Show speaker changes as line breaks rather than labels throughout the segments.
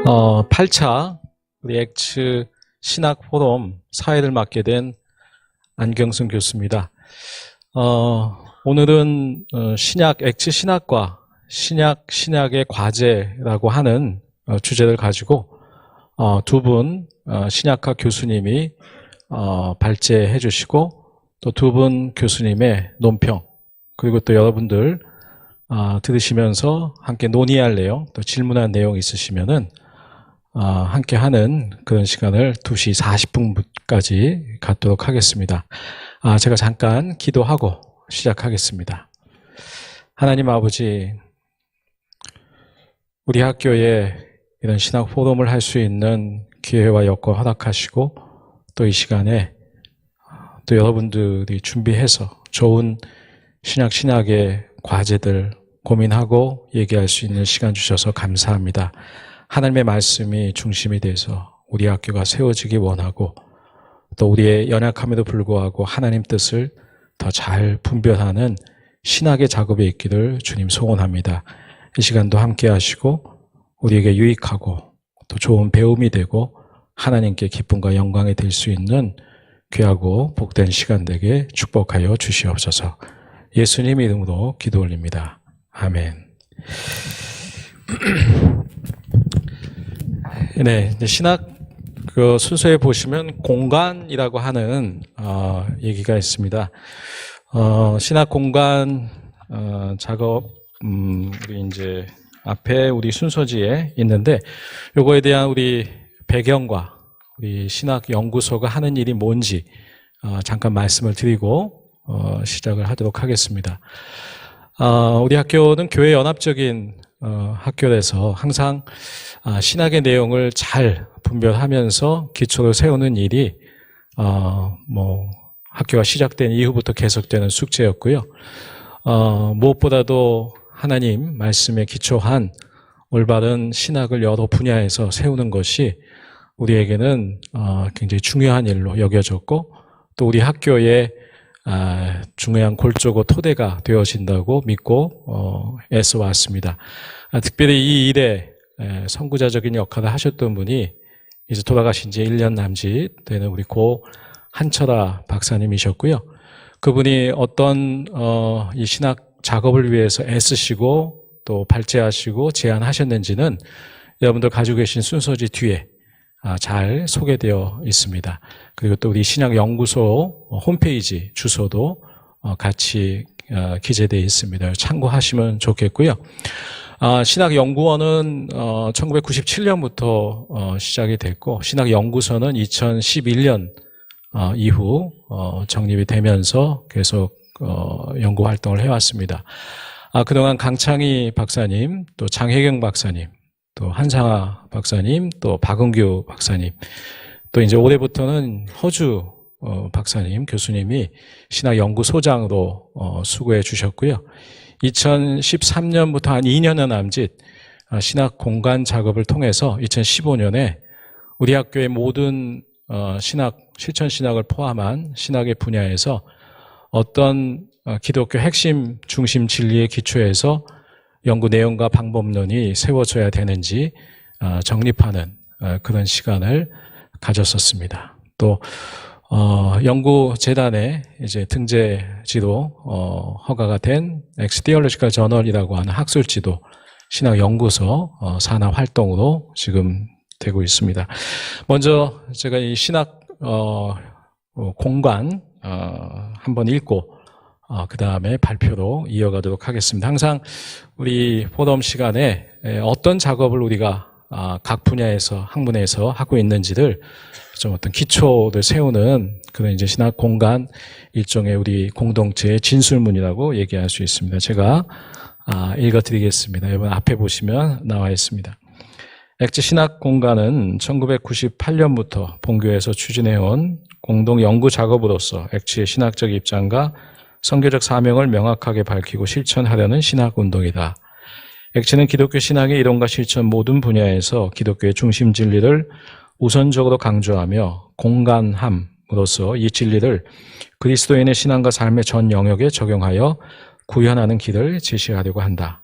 8차 우리 엑츠 신학 포럼 사회를 맡게 된 안경순 교수입니다. 오늘은 엑츠 신학과 신약의 과제라고 하는 주제를 가지고 두 분 신약학 교수님이 발제해 주시고 또 두 분 교수님의 논평, 그리고 또 여러분들 들으시면서 함께 논의할 내용, 또 질문할 내용 있으시면은 함께 하는 그런 시간을 2시 40분까지 갖도록 하겠습니다. 제가 잠깐 기도하고 시작하겠습니다. 하나님 아버지, 우리 학교에 이런 신학 포럼을 할 수 있는 기회와 여건 허락하시고, 또 이 시간에 또 여러분들이 준비해서 좋은 신학의 과제들 고민하고 얘기할 수 있는 시간 주셔서 감사합니다. 하나님의 말씀이 중심이 돼서 우리 학교가 세워지기 원하고, 또 우리의 연약함에도 불구하고 하나님 뜻을 더 잘 분별하는 신학의 작업에 있기를 주님 소원합니다. 이 시간도 함께 하시고 우리에게 유익하고 또 좋은 배움이 되고 하나님께 기쁨과 영광이 될 수 있는 귀하고 복된 시간 되게 축복하여 주시옵소서. 예수님 이름으로 기도 올립니다. 아멘. 네, 신학 순서에 보시면 공간이라고 하는 얘기가 있습니다. 신학 공간 작업 우리 이제 앞에 우리 순서지에 있는데, 요거에 대한 우리 배경과 우리 신학 연구소가 하는 일이 뭔지 잠깐 말씀을 드리고 시작을 하도록 하겠습니다. 우리 학교는 교회 연합적인 학교에서 항상 신학의 내용을 잘 분별하면서 기초를 세우는 일이 학교가 시작된 이후부터 계속되는 숙제였고요. 무엇보다도 하나님 말씀에 기초한 올바른 신학을 여러 분야에서 세우는 것이 우리에게는 굉장히 중요한 일로 여겨졌고, 또 우리 학교의 중요한 골조고 토대가 되어진다고 믿고 애써왔습니다. 특별히 이 일에 선구자적인 역할을 하셨던 분이 이제 돌아가신 지 1년 남짓 되는 우리 고 한철아 박사님이셨고요. 그분이 어떤 이 신학 작업을 위해서 애쓰시고 또 발제하시고 제안하셨는지는 여러분들 가지고 계신 순서지 뒤에 잘 소개되어 있습니다. 그리고 또 우리 신학연구소 홈페이지 주소도 같이 기재되어 있습니다. 참고하시면 좋겠고요. 신학연구원은 1997년부터 시작이 됐고, 신학연구소는 2011년 이후成立이 되면서 계속 연구 활동을 해왔습니다. 그동안 강창희 박사님, 또 장혜경 박사님, 또 한상아 박사님, 또 박은규 박사님, 또 이제 올해부터는 허주 박사님, 교수님이 신학연구소장으로 수고해 주셨고요. 2013년부터 한 2년여 남짓 신학 공간 작업을 통해서 2015년에 우리 학교의 모든 실천 신학을 포함한 신학의 분야에서 어떤 기독교 핵심 중심 진리의 기초에서 연구 내용과 방법론이 세워져야 되는지 정립하는 그런 시간을 가졌었습니다. 또 연구재단의 이제 등재지도 허가가 된 엑스 디얼로지컬 저널이라고 하는 학술지도 신학연구소 산하 활동으로 지금 되고 있습니다. 먼저 제가 이 신학 공간 한번 읽고 그 다음에 발표로 이어가도록 하겠습니다. 항상 우리 포럼 시간에 어떤 작업을 우리가 각 분야에서 학문에서 하고 있는지를 좀 어떤 기초를 세우는 그런 이제 신학 공간 일종의 우리 공동체의 진술문이라고 얘기할 수 있습니다. 제가 읽어드리겠습니다. 여러분 앞에 보시면 나와 있습니다. 엑츠 신학 공간은 1998년부터 본교에서 추진해온 공동 연구 작업으로서 엑츠의 신학적 입장과 선교적 사명을 명확하게 밝히고 실천하려는 신학 운동이다. 엑츠는 기독교 신학의 이론과 실천 모든 분야에서 기독교의 중심 진리를 우선적으로 강조하며 공간함으로써 이 진리를 그리스도인의 신앙과 삶의 전 영역에 적용하여 구현하는 길을 제시하려고 한다.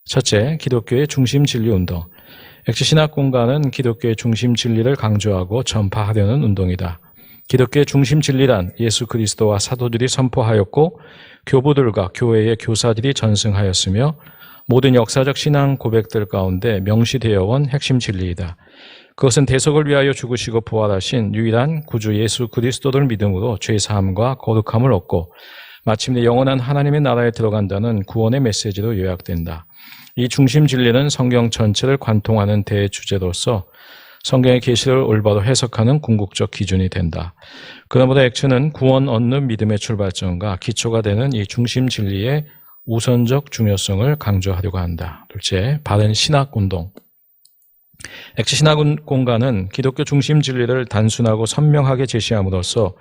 첫째, 기독교의 중심 진리 운동. 엑시 신학 공간은 기독교의 중심 진리를 강조하고 전파하려는 운동이다. 기독교의 중심 진리란 예수 그리스도와 사도들이 선포하였고 교부들과 교회의 교사들이 전승하였으며 모든 역사적 신앙 고백들 가운데 명시되어 온 핵심 진리이다. 그것은 대속을 위하여 죽으시고 부활하신 유일한 구주 예수 그리스도를 믿음으로 죄사함과 거룩함을 얻고 마침내 영원한 하나님의 나라에 들어간다는 구원의 메시지로 요약된다. 이 중심 진리는 성경 전체를 관통하는 대주제로서 성경의 계시를 올바로 해석하는 궁극적 기준이 된다. 그러므로 액츠는 구원 얻는 믿음의 출발점과 기초가 되는 이 중심 진리의 우선적 중요성을 강조하려고 한다. 둘째, 바른 신학 운동. 액츠 신학 공간은 기독교 중심 진리를 단순하고 선명하게 제시함으로써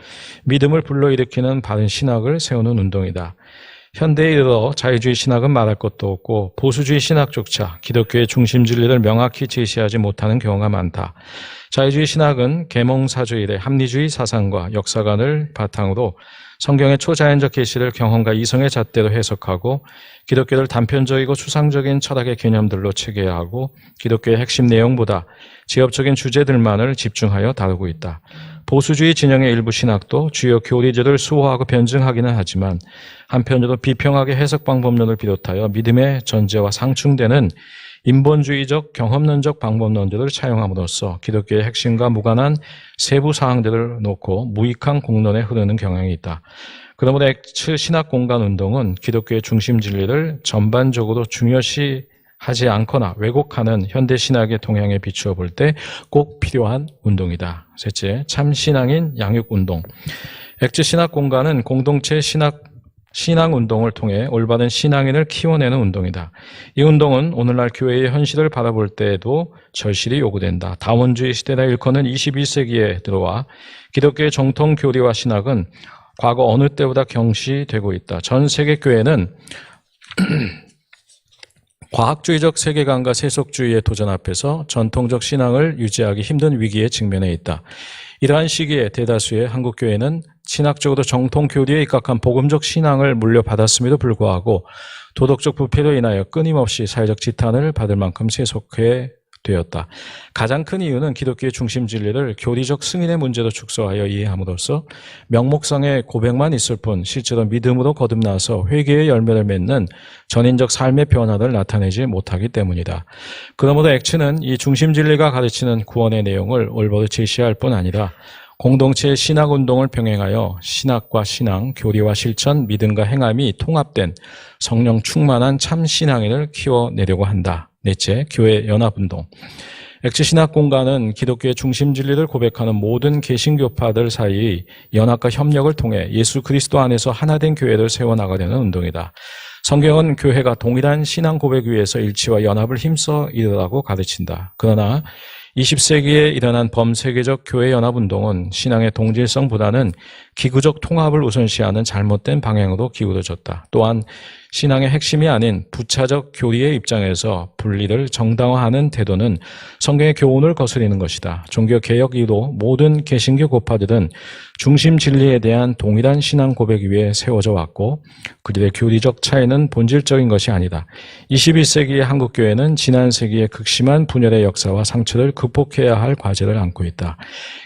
믿음을 불러일으키는 바른 신학을 세우는 운동이다. 현대에 이르러 자유주의 신학은 말할 것도 없고 보수주의 신학조차 기독교의 중심 진리를 명확히 제시하지 못하는 경우가 많다. 자유주의 신학은 계몽사주일의 합리주의 사상과 역사관을 바탕으로 성경의 초자연적 계시를 경험과 이성의 잣대로 해석하고 기독교를 단편적이고 추상적인 철학의 개념들로 체계화하고 기독교의 핵심 내용보다 지엽적인 주제들만을 집중하여 다루고 있다. 보수주의 진영의 일부 신학도 주요 교리들을 수호하고 변증하기는 하지만 한편으로 비평하게 해석 방법론을 비롯하여 믿음의 전제와 상충되는 인본주의적 경험론적 방법론들을 차용함으로써 기독교의 핵심과 무관한 세부 사항들을 놓고 무익한 공론에 흐르는 경향이 있다. 그러므로 액츠 신학 공간 운동은 기독교의 중심 진리를 전반적으로 중요시하지 않거나 왜곡하는 현대 신학의 동향에 비추어 볼 때 꼭 필요한 운동이다. 셋째, 참 신앙인 양육 운동. 액츠 신학 공간은 공동체 신앙 운동을 통해 올바른 신앙인을 키워내는 운동이다. 이 운동은 오늘날 교회의 현실을 바라볼 때에도 절실히 요구된다. 다원주의 시대라 일컫는 21세기에 들어와 기독교의 정통 교리와 신학은 과거 어느 때보다 경시되고 있다. 전 세계 교회는 과학주의적 세계관과 세속주의의 도전 앞에서 전통적 신앙을 유지하기 힘든 위기에 직면해 있다. 이러한 시기에 대다수의 한국 교회는 신학적으로 정통 교리에 입각한 복음적 신앙을 물려받았음에도 불구하고 도덕적 부패로 인하여 끊임없이 사회적 지탄을 받을 만큼 세속해 되었다. 가장 큰 이유는 기독교의 중심 진리를 교리적 승인의 문제로 축소하여 이해함으로써 명목상의 고백만 있을 뿐 실제로 믿음으로 거듭나서 회개의 열매를 맺는 전인적 삶의 변화를 나타내지 못하기 때문이다. 그러므로 액츠는 이 중심 진리가 가르치는 구원의 내용을 올바로 제시할 뿐 아니라 공동체의 신학운동을 병행하여 신학과 신앙, 교리와 실천, 믿음과 행함이 통합된 성령 충만한 참 신앙인을 키워내려고 한다. 넷째, 교회 연합운동. 액츠 신학 공간은 기독교의 중심 진리를 고백하는 모든 개신교파들 사이의 연합과 협력을 통해 예수 그리스도 안에서 하나된 교회를 세워나가려는 운동이다. 성경은 교회가 동일한 신앙 고백 위에서 일치와 연합을 힘써 이루라고 가르친다. 그러나 20세기에 일어난 범세계적 교회 연합운동은 신앙의 동질성보다는 기구적 통합을 우선시하는 잘못된 방향으로 기울어졌다. 또한 신앙의 핵심이 아닌 부차적 교리의 입장에서 분리를 정당화하는 태도는 성경의 교훈을 거스리는 것이다. 종교개혁 이후로 모든 개신교 교파들은 중심 진리에 대한 동일한 신앙 고백 위에 세워져 왔고 그들의 교리적 차이는 본질적인 것이 아니다. 21세기의 한국교회는 지난 세기의 극심한 분열의 역사와 상처를 극복해야 할 과제를 안고 있다.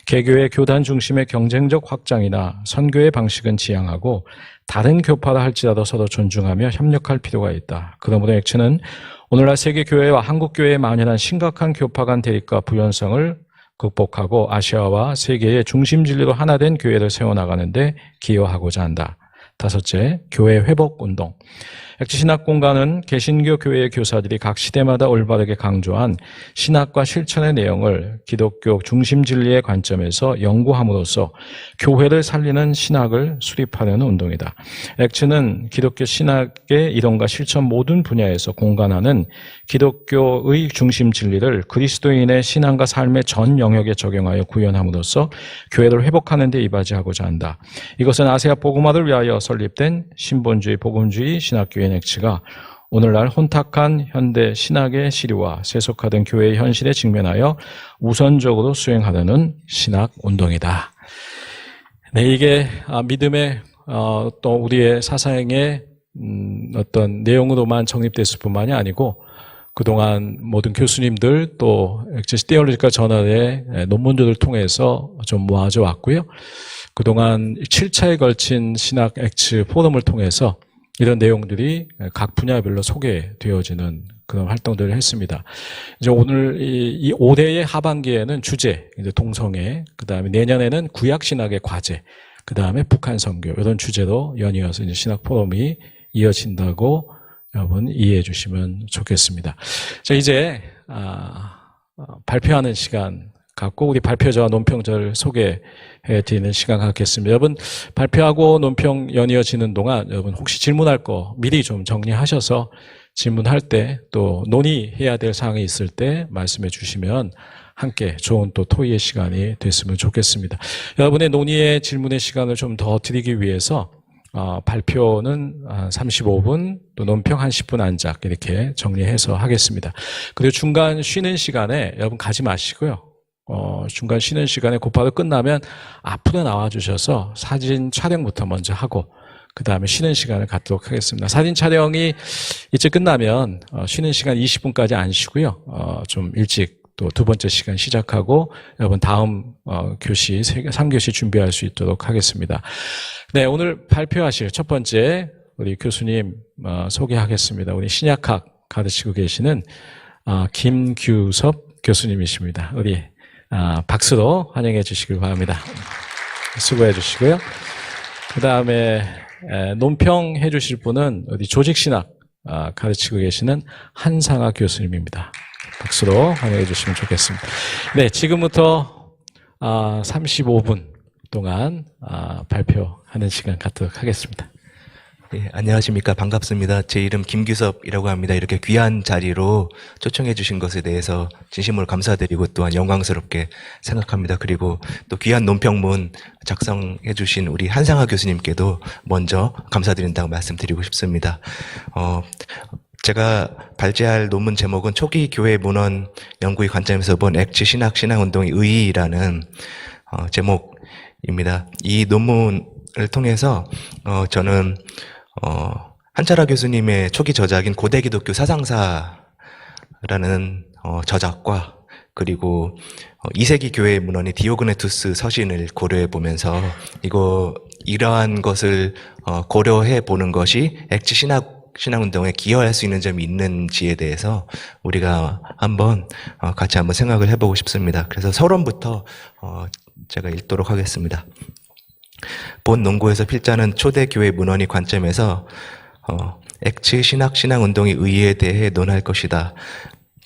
개교의 교단 중심의 경쟁적 확장이나 선교의 방식은 지양하고 다른 교파라 할지라도 서로 존중하며 협력할 필요가 있다. 그러므로 액츠는 오늘날 세계교회와 한국교회에 만연한 심각한 교파 간 대립과 부연성을 극복하고 아시아와 세계의 중심 진리로 하나된 교회를 세워나가는데 기여하고자 한다. 다섯째, 교회 회복 운동. 액츠 신학 공간은 개신교 교회의 교사들이 각 시대마다 올바르게 강조한 신학과 실천의 내용을 기독교 중심 진리의 관점에서 연구함으로써 교회를 살리는 신학을 수립하려는 운동이다. 액츠는 기독교 신학의 이론과 실천 모든 분야에서 공간하는 기독교의 중심 진리를 그리스도인의 신앙과 삶의 전 영역에 적용하여 구현함으로써 교회를 회복하는 데 이바지하고자 한다. 이것은 아시아 복음화를 위하여 설립된 신본주의 복음주의 신학교회 액츠가 오늘날 혼탁한 현대 신학의 시류와 세속화된 교회의 현실에 직면하여 우선적으로 수행하려는 신학 운동이다. 네, 이게 믿음의 또 우리의 사상의 어떤 내용으로만 정립됐을 뿐만이 아니고 그동안 모든 교수님들 또 액체 테올로지컬 저널의 논문들을 통해서 좀 모아져 왔고요. 그동안 7차에 걸친 신학 액츠 포럼을 통해서 이런 내용들이 각 분야별로 소개되어지는 그런 활동들을 했습니다. 이제 오늘 이 올해의 하반기에는 주제, 이제 동성애, 그 다음에 내년에는 구약신학의 과제, 그 다음에 북한 선교, 이런 주제로 연이어서 이제 신학 포럼이 이어진다고 여러분 이해해 주시면 좋겠습니다. 자, 이제, 발표하는 시간 갖고 우리 발표자와 논평자를 소개해 드리는 시간 갖겠습니다. 여러분, 발표하고 논평 연이어지는 동안 여러분 혹시 질문할 거 미리 좀 정리하셔서 질문할 때 또 논의해야 될 사항이 있을 때 말씀해 주시면 함께 좋은 또 토의의 시간이 됐으면 좋겠습니다. 여러분의 논의의 질문의 시간을 좀 더 드리기 위해서 발표는 35분, 또 논평 한 10분 안작 이렇게 정리해서 하겠습니다. 그리고 중간 쉬는 시간에 여러분 가지 마시고요. 중간 쉬는 시간에 곧바로 끝나면 앞으로 나와주셔서 사진 촬영부터 먼저 하고 그 다음에 쉬는 시간을 갖도록 하겠습니다. 사진 촬영이 이제 끝나면 쉬는 시간 20분까지 안 쉬고요. 좀 일찍 또 두 번째 시간 시작하고 여러분 다음 교시 3교시 준비할 수 있도록 하겠습니다. 네, 오늘 발표하실 첫 번째 우리 교수님 소개하겠습니다. 우리 신약학 가르치고 계시는 김규섭 교수님이십니다. 우리 박수로 환영해 주시길 바랍니다. 수고해 주시고요. 그 다음에 논평해 주실 분은 우리 조직신학 가르치고 계시는 한상아 교수님입니다. 박수로 환영해 주시면 좋겠습니다. 네, 지금부터 35분 동안 발표하는 시간 갖도록 하겠습니다.
네, 안녕하십니까. 반갑습니다. 제 이름 김규섭이라고 합니다. 이렇게 귀한 자리로 초청해 주신 것에 대해서 진심으로 감사드리고 또한 영광스럽게 생각합니다. 그리고 또 귀한 논평문 작성해 주신 우리 한상아 교수님께도 먼저 감사드린다고 말씀드리고 싶습니다. 제가 발제할 논문 제목은 초기 교회 문헌 연구의 관점에서 본 액츠 신학 신앙운동의 의의라는 제목입니다. 이 논문을 통해서 저는 한철아 교수님의 초기 저작인 고대 기독교 사상사라는 저작과 그리고 2세기 교회 문헌의 디오그네투스 서신을 고려해 보면서 이러한 것을 고려해 보는 것이 액츠 신앙운동에 기여할 수 있는 점이 있는지에 대해서 우리가 같이 한번 생각을 해보고 싶습니다. 그래서 서론부터 제가 읽도록 하겠습니다. 본 논고에서 필자는 초대교회 문헌의 관점에서 액츠 신앙운동의 의의에 대해 논할 것이다.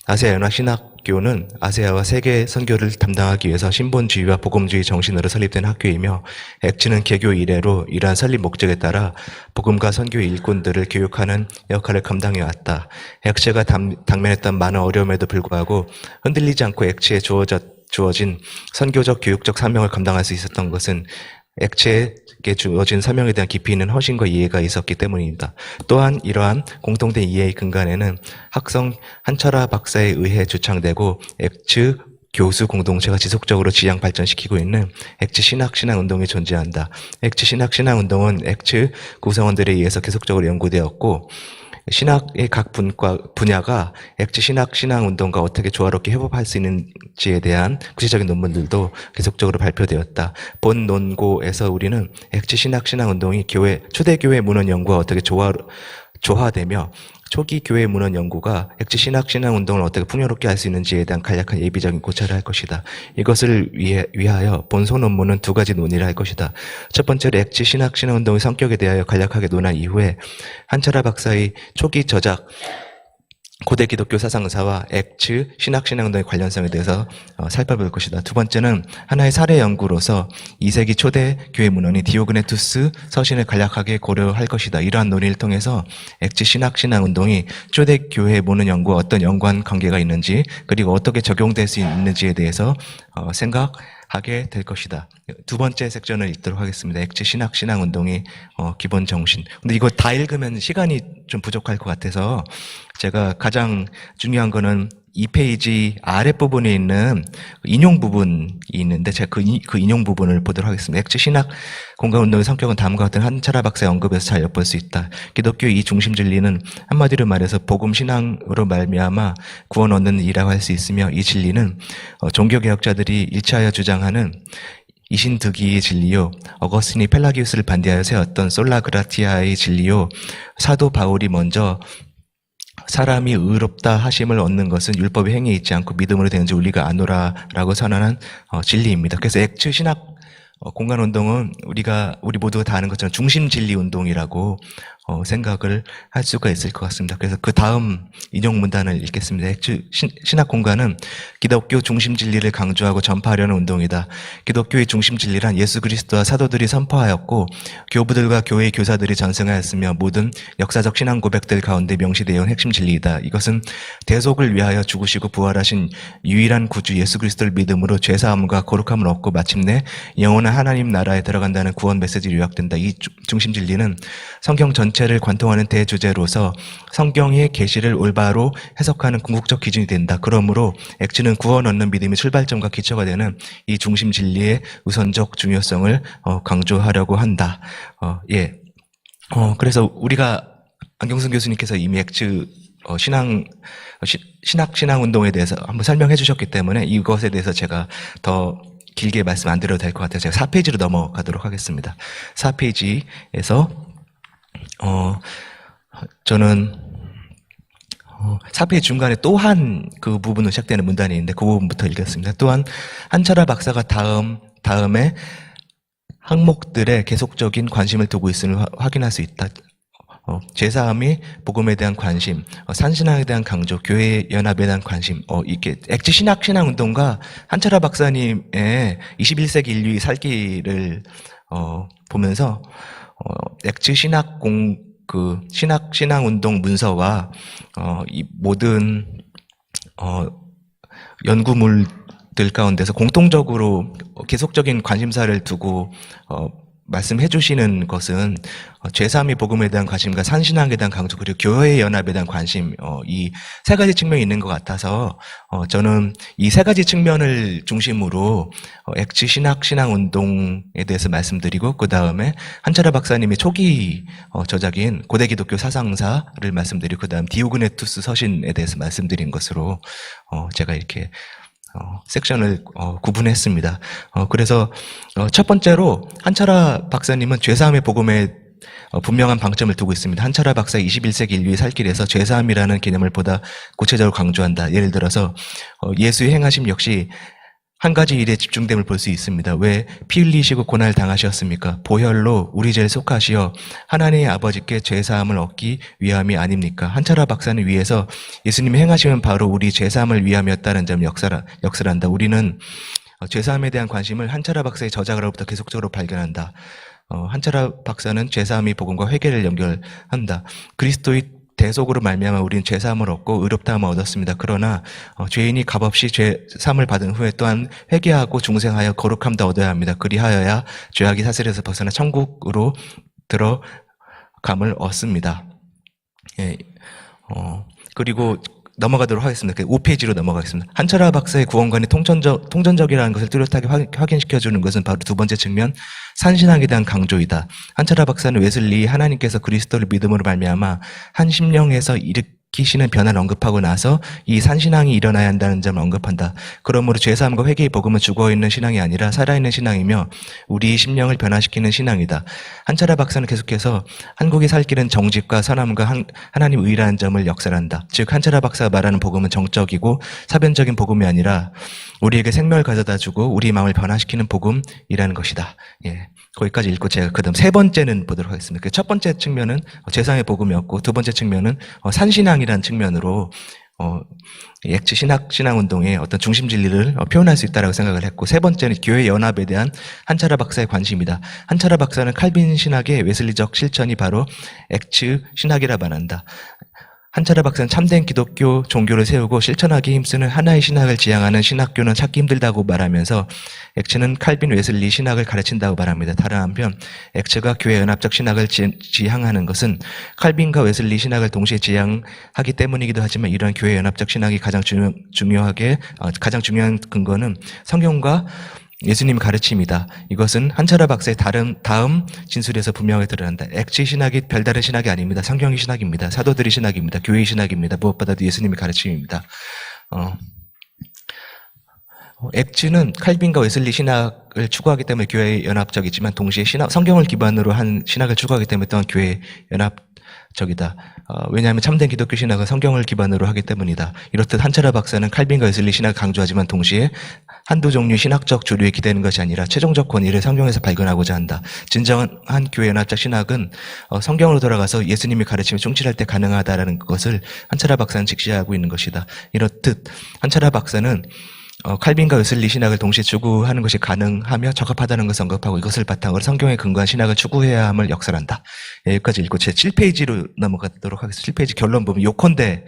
아세아 연합신학교는 아세아와 세계 선교를 담당하기 위해서 신본주의와 복음주의 정신으로 설립된 학교이며 액츠는 개교 이래로 이러한 설립 목적에 따라 복음과 선교의 일꾼들을 교육하는 역할을 감당해왔다. 액츠가 당면했던 많은 어려움에도 불구하고 흔들리지 않고 액츠에 주어진 선교적 교육적 사명을 감당할 수 있었던 것은 액체에게 주어진 사명에 대한 깊이 있는 허신과 이해가 있었기 때문입니다. 또한 이러한 공통된 이해의 근간에는 학성 한철아 박사에 의해 주창되고 액츠 교수 공동체가 지속적으로 지향 발전시키고 있는 액츠 신앙운동이 존재한다. 액츠 신앙운동은 액츠 구성원들에 의해서 계속적으로 연구되었고 신학의 각 분야가 액츠 신앙운동과 어떻게 조화롭게 협업할 수 있는지에 대한 구체적인 논문들도 계속적으로 발표되었다. 본 논고에서 우리는 액츠 신앙운동이 초대교회 문헌 연구와 어떻게 조화되며 초기 교회 문헌 연구가 액츠 신앙운동을 어떻게 풍요롭게 할 수 있는지에 대한 간략한 예비적인 고찰을 할 것이다. 이것을 위하여 본소 논문은 두 가지 논의를 할 것이다. 첫 번째로 액츠 신앙운동의 성격에 대하여 간략하게 논한 이후에 한철아 박사의 초기 저작 고대 기독교 사상사와 액츠 신앙운동의 관련성에 대해서 살펴볼 것이다. 두 번째는 하나의 사례 연구로서 2세기 초대 교회 문헌이 디오그네투스 서신을 간략하게 고려할 것이다. 이러한 논의를 통해서 액츠 신앙운동이 초대 교회 문헌 연구와 어떤 연관 관계가 있는지 그리고 어떻게 적용될 수 있는지에 대해서 생각하게 될 것이다. 두 번째 섹션을 읽도록 하겠습니다. 액츠 신앙운동의 기본 정신. 근데 이거 다 읽으면 시간이 좀 부족할 것 같아서 제가 가장 중요한 거는 이 페이지 아랫부분에 있는 인용 부분이 있는데 제가 그 인용 부분을 보도록 하겠습니다. 액츠 신학 공간운동의 성격은 다음과 같은 한차라 박사의 언급에서 잘 엿볼 수 있다. 기독교의 이 중심 진리는 한마디로 말해서 복음 신앙으로 말미암아 구원 얻는 이라고 할 수 있으며, 이 진리는 종교개혁자들이 일치하여 주장하는 이신득이의 진리요, 어거스틴이 펠라기우스를 반대하여 세웠던 솔라그라티아의 진리요, 사도 바울이 먼저 사람이 의롭다 하심을 얻는 것은 율법의 행위에 있지 않고 믿음으로 되는지 우리가 아노라라고 선언한 진리입니다. 그래서 액츠 신학 공간운동은 우리 모두가 다 아는 것처럼 중심 진리 운동이라고 생각을 할 수가 있을 것 같습니다. 그래서 그 다음 인용 문단을 읽겠습니다. 액츠 신학 공간은 기독교 중심 진리를 강조하고 전파하려는 운동이다. 기독교의 중심 진리란 예수 그리스도와 사도들이 선포하였고 교부들과 교회의 교사들이 전승하였으며 모든 역사적 신앙 고백들 가운데 명시되어 온 핵심 진리이다. 이것은 대속을 위하여 죽으시고 부활하신 유일한 구주 예수 그리스도를 믿음으로 죄사함과 거룩함을 얻고 마침내 영원한 하나님 나라에 들어간다는 구원 메시지를 요약된다. 이 중심 진리는 성경 전체를 관통하는 대주제로서 성경의 계시를 올바로 해석하는 궁극적 기준이 된다. 그러므로 액츠는 구원 얻는 믿음의 출발점과 기초가 되는 이 중심 진리의 우선적 중요성을 강조하려고 한다. 그래서 우리가 안경순 교수님께서 이미 액츠 신학 운동에 대해서 한번 설명해 주셨기 때문에 이것에 대해서 제가 더 길게 말씀 안 드려도 될 것 같아요. 제가 4페이지로 넘어가도록 하겠습니다. 4페이지에서 저는 4페이지 중간에 또한 그 부분으로 시작되는 문단이 있는데 그 부분부터 읽겠습니다. 또한 한철아 박사가 다음에 항목들에 계속적인 관심을 두고 있음을 확인할 수 있다. 제사함이 복음에 대한 관심, 산신앙에 대한 강조, 교회 연합에 대한 관심, 이게 액츠 신학 운동과 한철아 박사님의 21세기 인류의 살기를 보면서 액츠 신학 운동 문서와 이 모든 연구물들 가운데서 공통적으로 계속적인 관심사를 두고 말씀해 주시는 것은 죄사함이 복음에 대한 관심과 산신앙에 대한 강조, 그리고 교회 연합에 대한 관심, 이 세 가지 측면이 있는 것 같아서 저는 이 세 가지 측면을 중심으로 액츠 신앙 운동에 대해서 말씀드리고, 그 다음에 한철아 박사님의 초기 저작인 고대 기독교 사상사를 말씀드리고, 그 다음 디오그네투스 서신에 대해서 말씀드린 것으로 제가 이렇게 섹션을 구분했습니다. 그래서 첫 번째로 한철아 박사님은 죄사함의 복음에 분명한 방점을 두고 있습니다. 한철아 박사의 21세기 인류의 살 길에서 죄사함이라는 개념을 보다 구체적으로 강조한다. 예를 들어서 예수의 행하심 역시 한 가지 일에 집중됨을 볼 수 있습니다. 왜 피 흘리시고 고난을 당하셨습니까? 보혈로 우리 죄를 속하시어 하나님의 아버지께 죄사함을 얻기 위함이 아닙니까? 한철아 박사는 위에서 예수님의 행하심은 바로 우리 죄사함을 위함이었다는 점을 역설한다. 우리는 죄사함에 대한 관심을 한철아 박사의 저작으로부터 계속적으로 발견한다. 한철아 박사는 죄사함이 복음과 회개를 연결한다. 그리스도의 대속으로 말미암아 우리는 죄사함을 얻고 의롭다함을 얻었습니다. 그러나 죄인이 값없이 죄사함을 받은 후에 또한 회개하고 중생하여 거룩함도 얻어야 합니다. 그리하여야 죄악의 사슬에서 벗어나 천국으로 들어감을 얻습니다. 그리고 넘어가도록 하겠습니다. 5페이지로 넘어가겠습니다. 한철아 박사의 구원관이 통전적이라는 것을 뚜렷하게 확인시켜주는 것은 바로 두 번째 측면, 산신앙에 대한 강조이다. 한철아 박사는 웨슬리 하나님께서 그리스도를 믿음으로 말미암아 한 심령에서 일으키시는 변화를 언급하고 나서 이 산신앙이 일어나야 한다는 점을 언급한다. 그러므로 죄사함과 회개의 복음은 죽어있는 신앙이 아니라 살아있는 신앙이며 우리 심령을 변화시키는 신앙이다. 한철아 박사는 계속해서 한국의 살 길은 정직과 선함과 하나님 의라는 점을 역설한다. 즉 한철아 박사가 말하는 복음은 정적이고 사변적인 복음이 아니라 우리에게 생명을 가져다 주고 우리 마음을 변화시키는 복음이라는 것이다. 거기까지 읽고 제가 그 다음 세 번째는 보도록 하겠습니다. 첫 번째 측면은 재상의 복음이었고, 두 번째 측면은 산신앙이라는 측면으로 액츠 신앙 운동의 어떤 중심 진리를 표현할 수 있다라고 생각을 했고, 세 번째는 교회 연합에 대한 한철아 박사의 관심이다. 한철아 박사는 칼빈 신학의 웨슬리적 실천이 바로 액츠 신학이라 말한다. 한철아 박사는 참된 기독교 종교를 세우고 실천하기 힘쓰는 하나의 신학을 지향하는 신학교는 찾기 힘들다고 말하면서 엑츠는 칼빈 웨슬리 신학을 가르친다고 말합니다. 다른 한편 엑츠가 교회 연합적 신학을 지향하는 것은 칼빈과 웨슬리 신학을 동시에 지향하기 때문이기도 하지만 이러한 교회 연합적 신학이 가장 중요한 근거는 성경과 예수님의 가르침이다. 이것은 한철아 박사의 다음 진술에서 분명하게 드러난다. 엑츠 신학이 별다른 신학이 아닙니다. 성경의 신학입니다. 사도들의 신학입니다. 교회의 신학입니다. 무엇보다도 예수님의 가르침입니다. 엑츠는 칼빈과 웨슬리 신학을 추구하기 때문에 교회 연합적이지만 동시에 성경을 기반으로 한 신학을 추구하기 때문에 또한 교회 연합적이다. 왜냐하면 참된 기독교 신학은 성경을 기반으로 하기 때문이다. 이렇듯 한철아 박사는 칼빈과 웨슬리 신학을 강조하지만 동시에 한두 종류 신학적 주류에 기대는 것이 아니라 최종적 권위를 성경에서 발견하고자 한다. 진정한 교회 연합적 신학은 성경으로 돌아가서 예수님의 가르침에 충실할 때 가능하다라는 것을 한철아 박사는 직시하고 있는 것이다. 이렇듯 한철아 박사는 칼빈과 웨슬리 신학을 동시에 추구하는 것이 가능하며 적합하다는 것을 언급하고 이것을 바탕으로 성경에 근거한 신학을 추구해야 함을 역설한다. 여기까지 읽고 제 7페이지로 넘어가도록 하겠습니다. 7페이지 결론 부분 요컨대로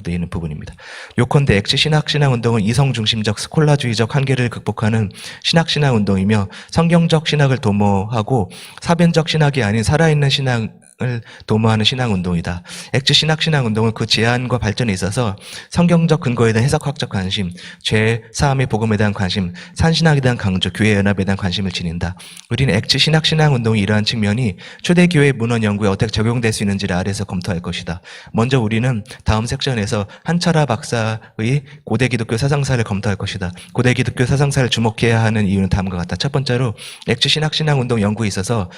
되어 있는 부분입니다. 요컨대 엑츠 신학운동은 이성중심적 스콜라주의적 한계를 극복하는 신학운동이며 성경적 신학을 도모하고 사변적 신학이 아닌 살아있는 신학을 도모하는 신학운동이다. 엑츠 신학운동은 그 제안과 발전에 있어서 성경적 근거에 대한 해석학적 관심, 죄, 사함의 복음에 대한 관심, 산신학에 대한 강조, 교회 연합에 대한 관심을 지닌다. 우리는 엑츠 신학운동의 이러한 측면이 초대교회 문헌 연구에 어떻게 적용될 수 있는지를 아래서 검토할 것이다. 먼저 우리는 다음 섹션에서 한철아 박사의 고대 기독교 사상사를 검토할 것이다. 고대 기독교 사상사를 주목해야 하는 이유는 다음과 같다. 첫 번째로 엑츠 신학운동 연구에 있어서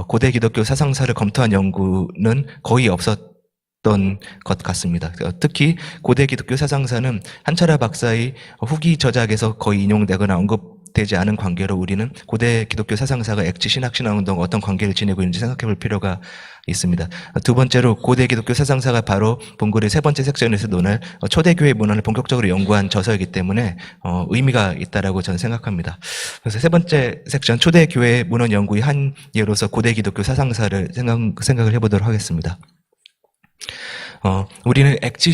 고대 기독교 사상사를 검토한 연구는 거의 없었던 것 같습니다. 특히 고대 기독교 사상사는 한철아 박사의 후기 저작에서 거의 인용되거나 언급되지 않은 관계로 우리는 고대 기독교 사상사가 엑츠 신학운동과 어떤 관계를 지내고 있는지 생각해 볼 필요가 있습니다. 두 번째로 고대 기독교 사상사가 바로 본글의 세 번째 섹션에서 논할 초대교회 문헌을 본격적으로 연구한 저서이기 때문에 의미가 있다라고 저는 생각합니다. 그래서 세 번째 섹션 초대교회 문헌 연구의 한 예로서 고대 기독교 사상사를 생각을 해보도록 하겠습니다. 우리는 엑츠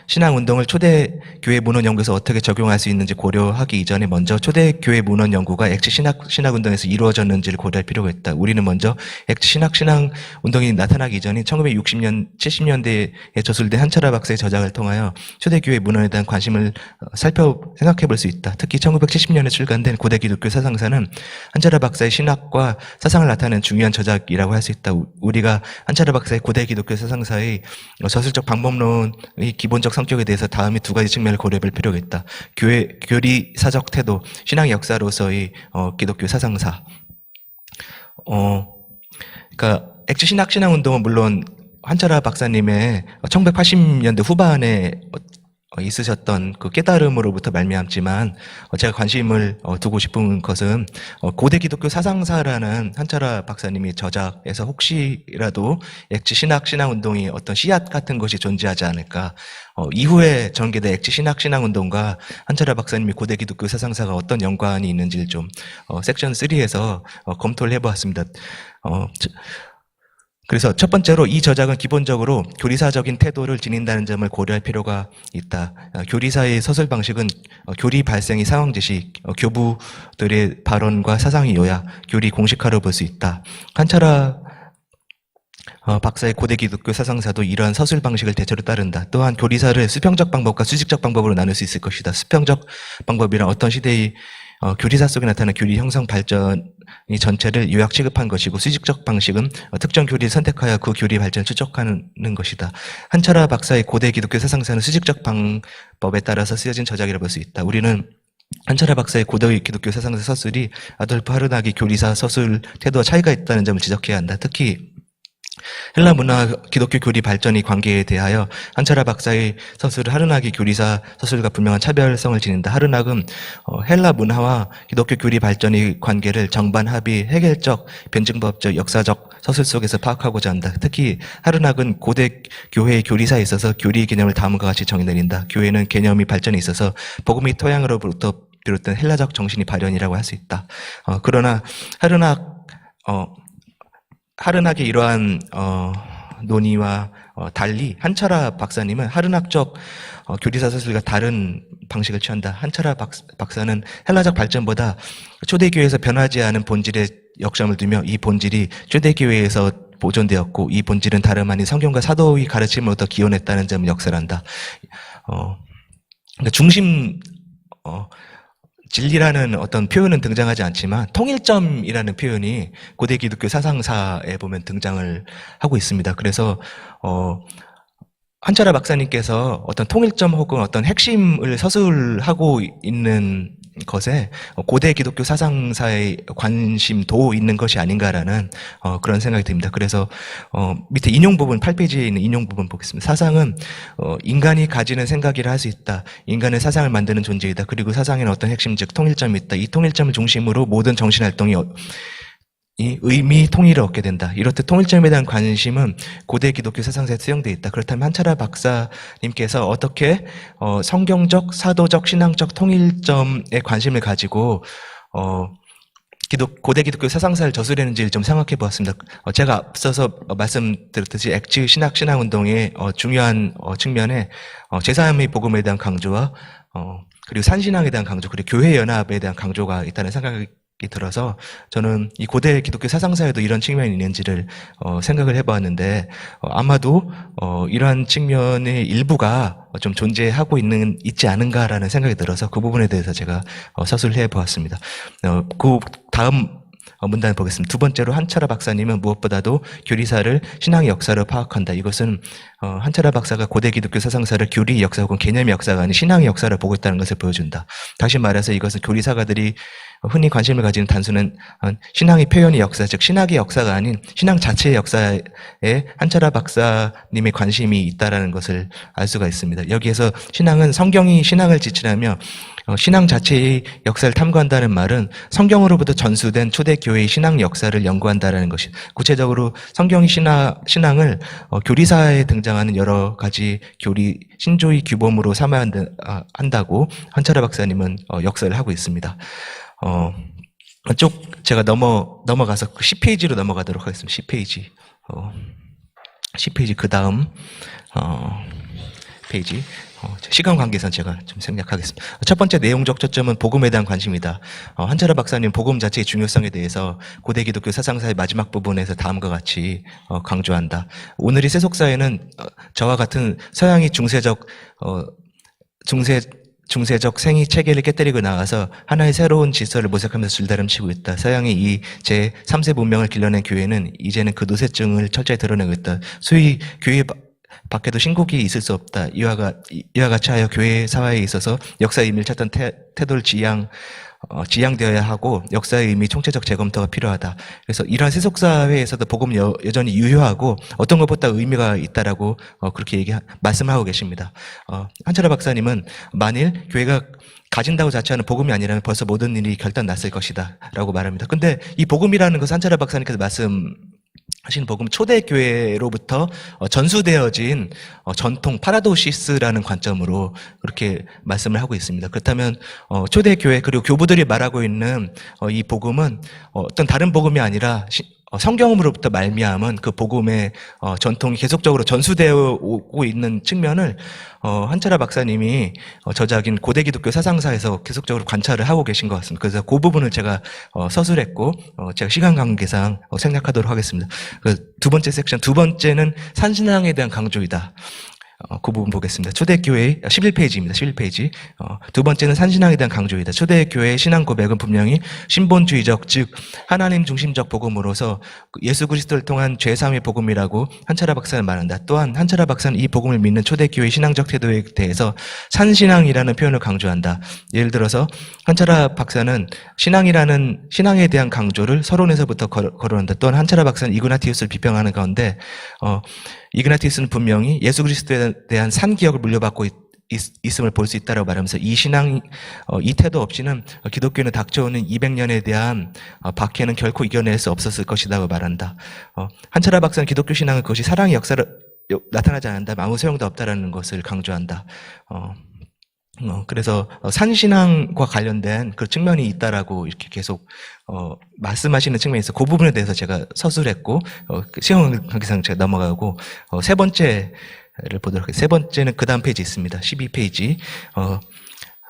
신학운동을 초대교회 문헌 연구에서 어떻게 적용할 수 있는지 고려하기 이전에 먼저 초대교회 문헌 연구가 엑츠 신학운동에서 이루어졌는지를 고려할 필요가 있다. 우리는 먼저 엑츠 신학운동이 나타나기 이전인 1960년, 70년대에 저술된 한철아 박사의 저작을 통하여 초대교회 문헌에 대한 관심을 생각해 볼 수 있다. 특히 1970년에 출간된 고대 기독교 사상사는 한철아 박사의 신학과 사상을 나타내는 중요한 저작이라고 할 수 있다. 우리가 한철아 박사의 고대 기독교 사상사의 저술적 방법론의 기본적 성격에 대해서 다음에 두 가지 측면을 고려해 볼 필요가 있다. 교리사적 태도, 신앙 역사로서의 기독교 사상사. 그러니까 엑츠 신학운동은 물론 한철아 박사님의 1980년대 후반에 있으셨던 그 깨달음으로부터 말미암지만 제가 관심을 두고 싶은 것은 고대 기독교 사상사라는 한철아 박사님이 저작에서 혹시라도 엑츠 신학운동이 어떤 씨앗 같은 것이 존재하지 않을까. 이후에 전개된 엑츠 신학운동과 한철아 박사님이 고대 기독교 사상사가 어떤 연관이 있는지를 좀 섹션 3에서 검토를 해보았습니다. 그래서 첫 번째로 이 저작은 기본적으로 교리사적인 태도를 지닌다는 점을 고려할 필요가 있다. 교리사의 서술 방식은 교리 발생의 상황 제시, 교부들의 발언과 사상의 요약, 교리 공식화로 볼 수 있다. 한철아 박사의 고대 기독교 사상사도 이러한 서술 방식을 대체로 따른다. 또한 교리사를 수평적 방법과 수직적 방법으로 나눌 수 있을 것이다. 수평적 방법이란 어떤 시대의 교리사 속에 나타나는 교리 형성 발전이 전체를 요약 취급한 것이고 수직적 방식은 특정 교리를 선택하여 그 교리 발전을 추적하는 것이다. 한철아 박사의 고대 기독교 사상사는 수직적 방법에 따라서 쓰여진 저작이라고 볼 수 있다. 우리는 한철아 박사의 고대 기독교 사상사 서술이 아돌프 하르나기 교리사 서술 태도와 차이가 있다는 점을 지적해야 한다. 특히 헬라 문화 기독교 교리 발전의 관계에 대하여 한철아 박사의 서술은 하르나기 교리사 서술과 분명한 차별성을 지닌다. 하르낙은 헬라 문화와 기독교 교리 발전의 관계를 정반 합의, 해결적, 변증법적, 역사적 서술 속에서 파악하고자 한다. 특히 하르낙은 고대 교회의 교리사에 있어서 교리 개념을 다음과 같이 정의내린다. 교회는 개념이 발전에 있어서 복음의 토양으로부터 비롯된 헬라적 정신이 발현이라고 할 수 있다. 그러나 하르낙의 이러한 논의와 달리 한철아 박사님은 하른학적 교리사 서술과 다른 방식을 취한다. 한철아 박사는 헬라적 발전보다 초대교회에서 변하지 않은 본질에 역점을 두며 이 본질이 초대교회에서 보존되었고 이 본질은 다름 아닌 성경과 사도의 가르침으로부터 기원했다는 점을 역설한다. 그러니까 진리라는 어떤 표현은 등장하지 않지만 통일점이라는 표현이 고대 기독교 사상사에 보면 등장을 하고 있습니다. 그래서 한철아 박사님께서 어떤 통일점 혹은 어떤 핵심을 서술하고 있는 것에 고대 기독교 사상사의 관심도 있는 것이 아닌가라는 그런 생각이 듭니다. 그래서 밑에 인용 부분 8페이지에 있는 인용 부분 보겠습니다. 사상은 인간이 가지는 생각이라 할 수 있다. 인간은 사상을 만드는 존재이다. 그리고 사상에는 어떤 핵심 즉 통일점이 있다. 이 통일점을 중심으로 모든 정신활동이 이 의미 통일을 얻게 된다. 이렇듯 통일점에 대한 관심은 고대 기독교 사상사에 수용되어 있다. 그렇다면 한철아 박사님께서 어떻게 성경적, 사도적, 신앙적 통일점에 관심을 가지고 고대 기독교 사상사를 저술했는지를 좀 생각해 보았습니다. 제가 앞서서 말씀드렸듯이 엑츠 신학운동의 중요한 측면에 제3의 복음에 대한 강조와 그리고 산신앙에 대한 강조, 그리고 교회 연합에 대한 강조가 있다는 생각이 들어서 저는 이 고대 기독교 사상사에도 이런 측면이 있는지를 생각을 해보았는데 아마도 이러한 측면의 일부가 좀 존재하고 있지 않은가라는 생각이 들어서 그 부분에 대해서 제가 서술을 해보았습니다. 그 다음 문단을 보겠습니다. 두 번째로 한철아 박사님은 무엇보다도 교리사를 신앙의 역사로 파악한다. 이것은 한철아 박사가 고대 기독교 사상사를 교리의 역사 혹은 개념의 역사가 아닌 신앙의 역사를 보고 있다는 것을 보여준다. 다시 말해서 이것은 교리사가들이 흔히 관심을 가지는 단순한 신앙의 표현의 역사, 즉 신학의 역사가 아닌 신앙 자체의 역사에 한철아 박사님의 관심이 있다는 것을 알 수가 있습니다. 여기에서 신앙은 성경이 신앙을 지칭하며 신앙 자체의 역사를 탐구한다는 말은 성경으로부터 전수된 초대교회의 신앙 역사를 연구한다는 것이 구체적으로 성경의 신앙을 교리사에 등장하는 여러 가지 신조의 규범으로 삼아야 한다고 한철아 박사님은 역설을 하고 있습니다. 제가 넘어가서 10페이지로 넘어가도록 하겠습니다. 10페이지. 10페이지 그 다음 페이지. 시간 관계상 제가 좀 생략하겠습니다. 첫 번째 내용적 초점은 복음에 대한 관심이다. 한철아 박사님 복음 자체의 중요성에 대해서 고대 기독교 사상사의 마지막 부분에서 다음과 같이 강조한다. 오늘의 세속사회는 저와 같은 서양의 중세적 생의 체계를 깨뜨리고 나와서 하나의 새로운 질서를 모색하면서 줄다름치고 있다. 서양의 이 제3세 문명을 길러낸 교회는 이제는 그 노쇠증을 철저히 드러내고 있다. 소위 교회 밖에도 신국이 있을 수 없다. 이와 같이 하여 교회 사회에 있어서 역사의 의미를 찾던 태도를 지향되어야 하고 역사의 의미 총체적 재검토가 필요하다. 그래서 이러한 세속사회에서도 복음은 여전히 유효하고 어떤 것보다 의미가 있다라고 그렇게 말씀하고 계십니다. 한철아 박사님은 만일 교회가 가진다고 자처하는 복음이 아니라면 벌써 모든 일이 결단 났을 것이다 라고 말합니다. 근데 이 복음이라는 것은 한철아 박사님께서 하신 복음 초대교회로부터 전수되어진 전통 파라도시스라는 관점으로 그렇게 말씀을 하고 있습니다. 그렇다면 초대교회 그리고 교부들이 말하고 있는 이 복음은 어떤 다른 복음이 아니라 성경으로부터 말미암은 그 복음의 전통이 계속적으로 전수되어 오고 있는 측면을 한철아 박사님이 저작인 고대 기독교 사상사에서 계속적으로 관찰을 하고 계신 것 같습니다. 그래서 그 부분을 제가 서술했고 제가 시간 관계상 생략하도록 하겠습니다. 두 번째 섹션, 두 번째는 산신앙에 대한 강조이다. 그 부분 보겠습니다. 초대교회의 11페이지입니다. 11페이지. 두 번째는 산신앙에 대한 강조이다. 초대교회의 신앙 고백은 분명히 신본주의적, 즉 하나님 중심적 복음으로서 예수 그리스도를 통한 제3의 복음이라고 한철아 박사는 말한다. 또한 한철아 박사는 이 복음을 믿는 초대교회의 신앙적 태도에 대해서 산신앙이라는 표현을 강조한다. 예를 들어서 한철아 박사는 신앙에 대한 강조를 서론에서부터 거론한다. 또한 한철아 박사는 이그나티우스를 비평하는 가운데 이그나티우스는 분명히 예수 그리스도에 대한 산기억을 물려받고 있음을 볼 수 있다고 말하면서 이 태도 없이는 기독교는 닥쳐오는 200년에 대한 박해는 결코 이겨낼 수 없었을 것이라고 말한다. 한철아 박사는 기독교 신앙은 그것이 사랑의 역사를 나타나지 않는다면 아무 소용도 없다라는 것을 강조한다. 그래서 산신앙과 관련된 그 측면이 있다라고 이렇게 계속 말씀하시는 측면이 있어. 그 부분에 대해서 제가 서술했고 시험 관계상 제가 넘어가고 세 번째를 보도록 하겠습니다. 세 번째는 그 다음 페이지 있습니다. 12페이지.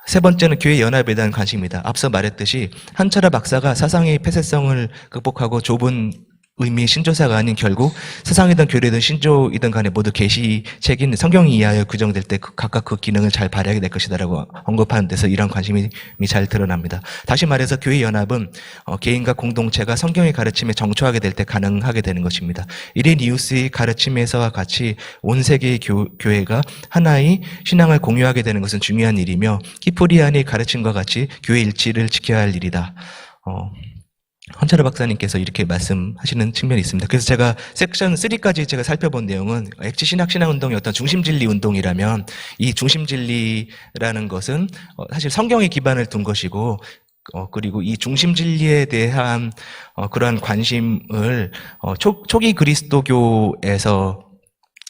세 번째는 교회 연합에 대한 관심입니다. 앞서 말했듯이 한철아 박사가 사상의 폐쇄성을 극복하고 좁은 의미의 신조사가 아닌 결국 세상이든 교회든 신조이든 간에 모두 계시책인 성경이 이하여 규정될 때 각각 그 기능을 잘 발휘하게 될 것이다라고 언급하는 데서 이런 관심이 잘 드러납니다. 다시 말해서 교회 연합은 개인과 공동체가 성경의 가르침에 정초하게 될 때 가능하게 되는 것입니다. 이레니우스의 가르침에서와 같이 온 세계의 교회가 하나의 신앙을 공유하게 되는 것은 중요한 일이며 키프리안의 가르침과 같이 교회 일치를 지켜야 할 일이다. 헌철아 박사님께서 이렇게 말씀하시는 측면이 있습니다. 그래서 제가 섹션 3까지 제가 살펴본 내용은 엑지 신학운동의 어떤 중심진리 운동이라면 이 중심진리라는 것은 사실 성경에 기반을 둔 것이고 그리고 이 중심진리에 대한 그러한 관심을 초기 그리스도교에서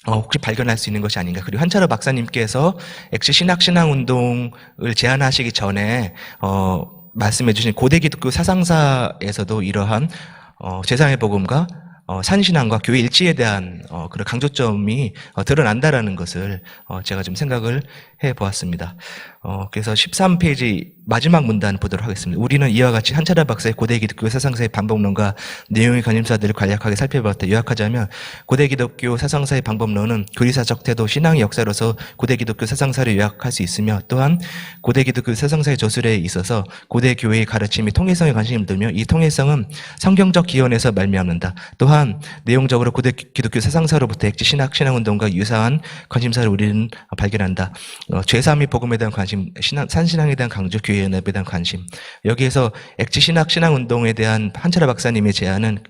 혹시 발견할 수 있는 것이 아닌가. 그리고 한철아 박사님께서 엑지 신학운동을 제안하시기 전에 말씀해 주신 고대 기독교 사상사에서도 이러한 제3의 복음과 산신앙과 교회 일치에 대한 그런 강조점이 드러난다라는 것을 제가 좀 생각을 해보았습니다. 그래서 13페이지 마지막 문단 보도록 하겠습니다. 우리는 이와 같이 한철아 박사의 고대 기독교 사상사의 반복론과 내용의 관심사들을 간략하게 살펴봤다. 요약하자면 고대 기독교 사상사의 반복론은 교리사적 태도, 신앙의 역사로서 고대 기독교 사상사를 요약할 수 있으며 또한 고대 기독교 사상사의 저술에 있어서 고대 교회의 가르침이 통일성에 관심을 두며 이 통일성은 성경적 기원에서 말미암는다. 또한 내용적으로 고대 기독교 사상사로부터 엑지 신학운동과 유사한 관심사를 우리는 발견한다. 제3의 복음에 대한 관심, 산신앙에 대한 강조, 교회 연합에 대한 관심. 여기에서 엑지 신학운동에 대한 한철아 박사님의 제안은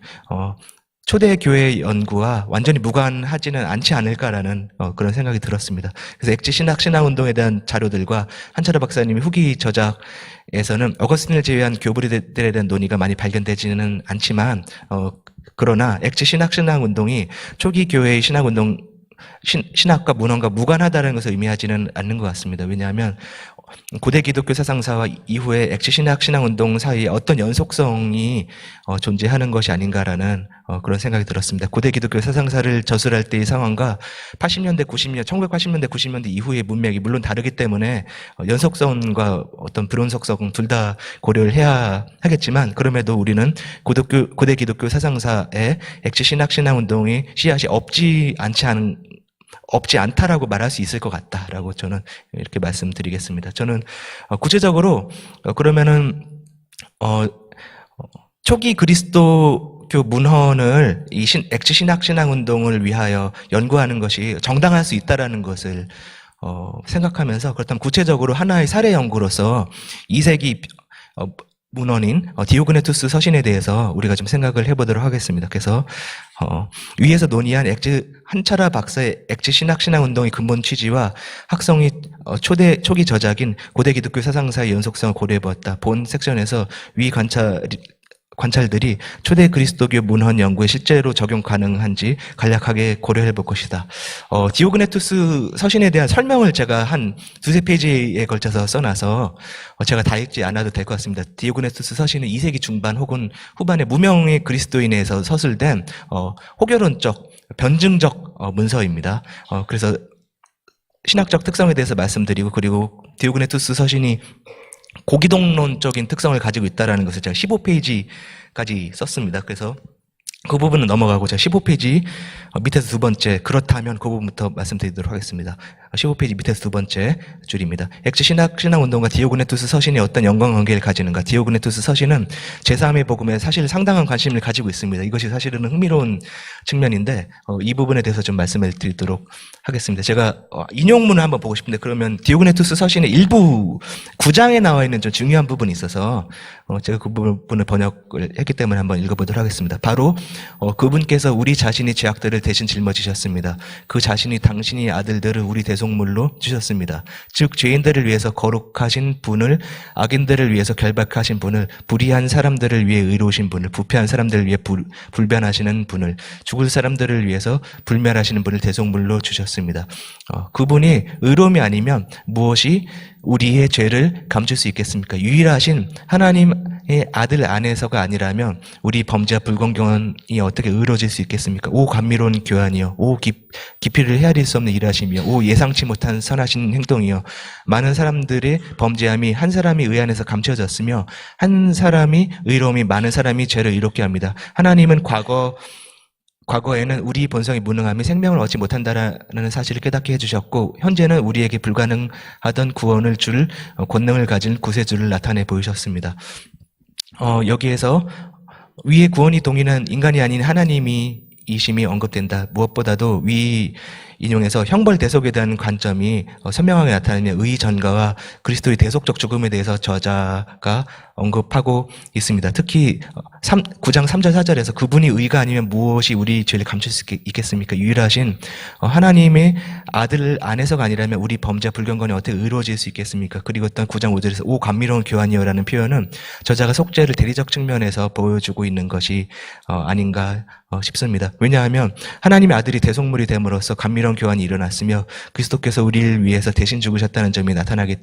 초대 교회 연구와 완전히 무관하지는 않지 않을까라는 그런 생각이 들었습니다. 그래서 엑지 신학운동에 대한 자료들과 한철아 박사님의 후기 저작에서는 어거스틴을 제외한 교부들에 대한 논의가 많이 발견되지는 않지만 그러나 엑지 신학운동이 초기 교회의 신학과 문헌과 무관하다는 것을 의미하지는 않는 것 같습니다. 왜냐하면 고대 기독교 사상사와 이후에 엑지 신학운동 사이에 어떤 연속성이 존재하는 것이 아닌가라는 그런 생각이 들었습니다. 고대 기독교 사상사를 저술할 때의 상황과 1980년대 90년대 이후의 문맥이 물론 다르기 때문에 연속성과 어떤 불연속성 둘 다 고려를 해야 하겠지만 그럼에도 우리는 고대 기독교 사상사에 엑지 신학운동의 씨앗이 없지 않다라고 말할 수 있을 것 같다라고 저는 이렇게 말씀드리겠습니다. 저는 구체적으로 그러면은 초기 그리스도교 문헌을 이 엑지 신학운동을 위하여 연구하는 것이 정당할 수 있다라는 것을 생각하면서 그렇다면 구체적으로 하나의 사례 연구로서 2세기 문헌인 디오그네투스 서신에 대해서 우리가 좀 생각을 해보도록 하겠습니다. 그래서 위에서 논의한 한철아 박사의 엑지 신학운동의 근본 취지와 학성이 초기 저작인 고대 기독교 사상사의 연속성을 고려해보았다. 본 섹션에서 위 관찰들이 초대 그리스도교 문헌 연구에 실제로 적용 가능한지 간략하게 고려해볼 것이다. 디오그네투스 서신에 대한 설명을 제가 한 두세 페이지에 걸쳐서 써놔서 제가 다 읽지 않아도 될 것 같습니다. 디오그네투스 서신은 2세기 중반 혹은 후반에 무명의 그리스도인에서 서술된 호결론적, 변증적 문서입니다. 그래서 신학적 특성에 대해서 말씀드리고 그리고 디오그네투스 서신이 고기독론적인 특성을 가지고 있다는 것을 제가 15페이지까지 썼습니다. 그래서 그 부분은 넘어가고 제가 15페이지 밑에서 두 번째 그렇다면 그 부분부터 말씀드리도록 하겠습니다. 15페이지 밑에서 두 번째 줄입니다. 엑지 신학운동과 디오그네투스 서신이 어떤 연관관계를 가지는가. 디오그네투스 서신은 제3의 복음에 사실 상당한 관심을 가지고 있습니다. 이것이 사실은 흥미로운 측면인데 이 부분에 대해서 좀 말씀을 드리도록 하겠습니다. 제가 인용문을 한번 보고 싶은데 그러면 디오그네투스 서신의 일부 9장에 나와 있는 좀 중요한 부분이 있어서 제가 그 부분을 번역을 했기 때문에 한번 읽어보도록 하겠습니다. 바로 그분께서 우리 자신의 죄악들을 대신 짊어지셨습니다. 그 자신이 당신의 아들들을 우리 대속물로 주셨습니다. 즉 죄인들을 위해서 거룩하신 분을, 악인들을 위해서 결박하신 분을, 불의한 사람들을 위해 의로우신 분을, 부패한 사람들을 위해 불변하시는 분을, 죽을 사람들을 위해서 불멸하시는 분을 대속물로 주셨습니다. 그분이 의로움이 아니면 무엇이 우리의 죄를 감출 수 있겠습니까? 유일하신 하나님의 아들 안에서가 아니라면 우리 범죄와 불공경이 어떻게 의로워질 수 있겠습니까? 오 감미로운 교환이요, 오 깊이를 헤아릴 수 없는 일하심이요, 오 예상치 못한 선하신 행동이요. 많은 사람들의 범죄함이 한 사람이 의 안에서 감춰졌으며 한 사람이 의로움이 많은 사람이 죄를 의롭게 합니다. 하나님은 과거에는 우리 본성이 무능함이 생명을 얻지 못한다라는 사실을 깨닫게 해주셨고, 현재는 우리에게 불가능하던 구원을 줄 권능을 가진 구세주를 나타내 보이셨습니다. 여기에서 위의 구원이 동일한 인간이 아닌 하나님이 이심이 언급된다. 무엇보다도 위 인용에서 형벌 대속에 대한 관점이 선명하게 나타나며 의 전가와 그리스도의 대속적 죽음에 대해서 저자가 언급하고 있습니다. 특히 9장 3절 4절에서 그분이 의가 아니면 무엇이 우리 죄를 감출 수 있겠습니까? 유일하신 하나님의 아들 안에서가 아니라면 우리 범죄와 불경건이 어떻게 의로워질 수 있겠습니까? 그리고 어떤 9장 5절에서 오 감미로운 교환이요라는 표현은 저자가 속죄를 대리적 측면에서 보여주고 있는 것이 아닌가 싶습니다. 왜냐하면 하나님의 아들이 대속물이 됨으로써 감미로운 교환이 일어났으며 그리스도께서 우리를 위해서 대신 죽으셨다는 점이 나타나기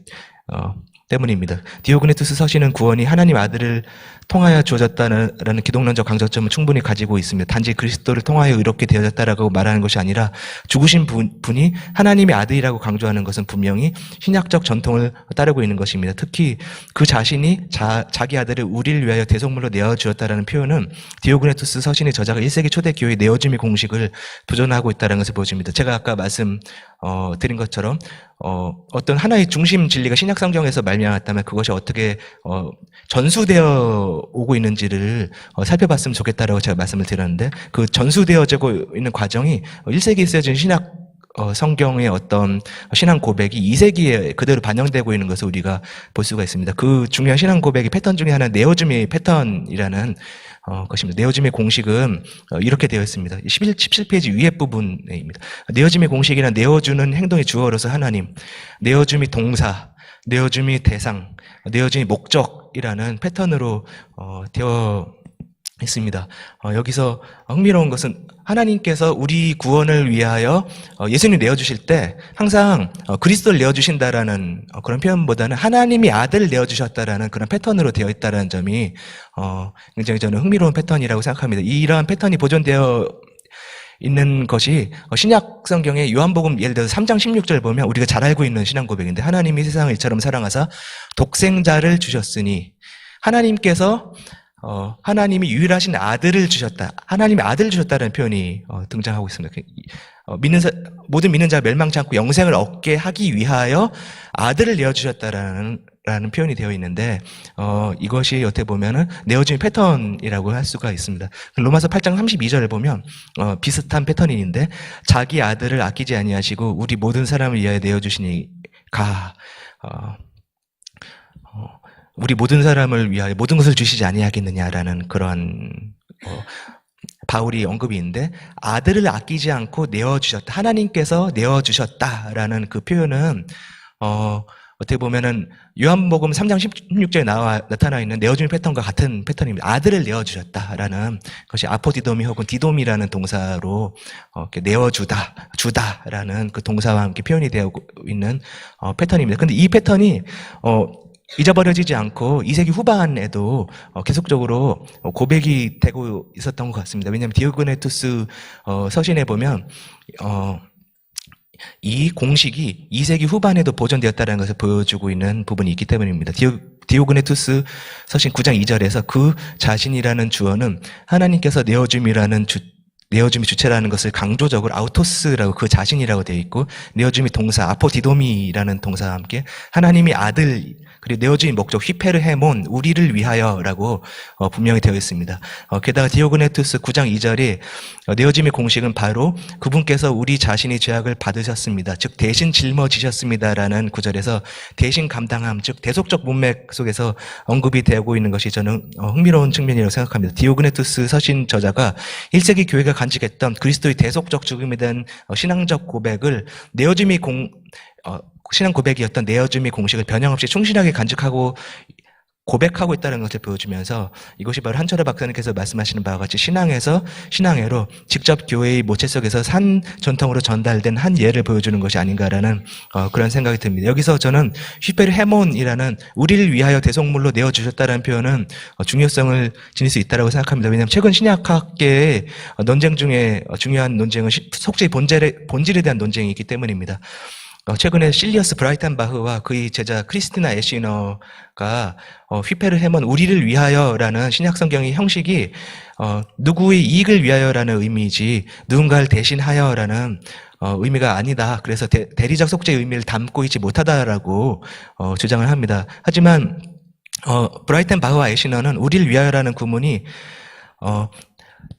때문입니다. 디오그네투스 서신은 구원이 하나님 아들을 통하여 주어졌다는 기독론적 강조점을 충분히 가지고 있습니다. 단지 그리스도를 통하여 의롭게 되어졌다라고 말하는 것이 아니라 죽으신 분이 하나님의 아들이라고 강조하는 것은 분명히 신약적 전통을 따르고 있는 것입니다. 특히 그 자신이 자기 아들을 우리를 위하여 대속물로 내어주었다라는 표현은 디오그네투스 서신의 저자가 1세기 초대 교회의 내어줌의 공식을 도전하고 있다는 것을 보여줍니다. 제가 아까 드린 것처럼 어떤 하나의 중심 진리가 신약 성경에서 말미암았다면 그것이 어떻게 전수되어 오고 있는지를 살펴봤으면 좋겠다라고 제가 말씀을 드렸는데, 그 전수되어지고 있는 과정이 1세기에 쓰여진 신약 성경의 어떤 신앙 고백이 2세기에 그대로 반영되고 있는 것을 우리가 볼 수가 있습니다. 그 중요한 신앙 고백의 패턴 중에 하나는 네오즘의 패턴이라는 것입니다. 네오즘의 공식은 이렇게 되어 있습니다. 17페이지 위에 부분입니다. 네오즘의 공식이란 네어주는 행동의 주어로서 하나님, 네오즘이 동사, 네오즘이 대상, 네오즘이 목적이라는 패턴으로 되어 있습니다. 여기서 흥미로운 것은 하나님께서 우리 구원을 위하여 예수님 내어주실 때 항상 그리스도를 내어주신다라는 그런 표현보다는 하나님이 아들을 내어주셨다라는 그런 패턴으로 되어 있다는 점이 굉장히 저는 흥미로운 패턴이라고 생각합니다. 이러한 패턴이 보존되어 있는 것이 신약 성경의 요한복음 예를 들어서 3장 16절 보면 우리가 잘 알고 있는 신앙 고백인데, 하나님이 세상을 이처럼 사랑하사 독생자를 주셨으니, 하나님께서 하나님이 유일하신 아들을 주셨다. 하나님이 아들을 주셨다는 표현이 등장하고 있습니다. 모든 믿는 자가 멸망치 않고 영생을 얻게 하기 위하여 아들을 내어주셨다라는 표현이 되어 있는데, 이것이 어떻게 보면은 내어주는 패턴이라고 할 수가 있습니다. 로마서 8장 32절을 보면 비슷한 패턴인데, 자기 아들을 아끼지 아니하시고 우리 모든 사람을 위하여 내어주시니가 우리 모든 사람을 위하여 모든 것을 주시지 아니하겠느냐라는 그러한 바울이 언급이 있는데, 아들을 아끼지 않고 내어주셨다, 하나님께서 내어주셨다라는 그 표현은 어떻게 보면은 요한복음 3장 16절에 나타나 있는 내어주는 패턴과 같은 패턴입니다. 아들을 내어주셨다라는 것이 아포디도미 혹은 디돔이라는 동사로 이렇게 주다라는 그 동사와 함께 표현이 되어 있는 패턴입니다. 근데 이 패턴이 잊어버려지지 않고 2세기 후반에도 계속적으로 고백이 되고 있었던 것 같습니다. 왜냐하면 디오그네투스 서신에 보면 이 공식이 2세기 후반에도 보존되었다는 것을 보여주고 있는 부분이 있기 때문입니다. 디오그네투스 서신 9장 2절에서 그 자신이라는 주어는 하나님께서 내어줌이라는 내어줌이 주체라는 것을 강조적으로 아우토스라고 그 자신이라고 되어 있고, 내어줌이 동사 아포디도미라는 동사와 함께 하나님이 아들, 그리고 내어줌이 목적 휘페르 헤몬 우리를 위하여라고 분명히 되어 있습니다. 게다가 디오그네투스 9장 2절이 내어짐의 공식은 바로 그분께서 우리 자신이 죄악을 받으셨습니다. 즉 대신 짊어지셨습니다라는 구절에서 대신 감당함, 즉 대속적 문맥 속에서 언급이 되고 있는 것이 저는 흥미로운 측면이라고 생각합니다. 디오그네투스 서신 저자가 1세기 교회가 간직했던 그리스도의 대속적 죽음에 대한 신앙적 고백을 신앙 고백이었던 내어줌의 공식을 변형없이 충실하게 간직하고 고백하고 있다는 것을 보여주면서 이것이 바로 한철호 박사님께서 말씀하시는 바와 같이 신앙회로 직접 교회의 모체 속에서 산 전통으로 전달된 한 예를 보여주는 것이 아닌가라는 그런 생각이 듭니다. 여기서 저는 휘페르 헤몬이라는 우리를 위하여 대속물로 내어주셨다는 표현은 중요성을 지닐 수 있다고 생각합니다. 왜냐하면 최근 신약학계의 논쟁 중에 중요한 논쟁은 속죄의 본질에 대한 논쟁이 있기 때문입니다. 최근에 실리어스 브라이탄바흐와 그의 제자 크리스티나 애시너가 휘페르 헤몬 우리를 위하여라는 신약성경의 형식이 누구의 이익을 위하여라는 의미이지 누군가를 대신하여라는 의미가 아니다. 그래서 대리적 속죄의 의미를 담고 있지 못하다라고 주장을 합니다. 하지만 브라이탄바흐와 애시너는 우리를 위하여라는 구문이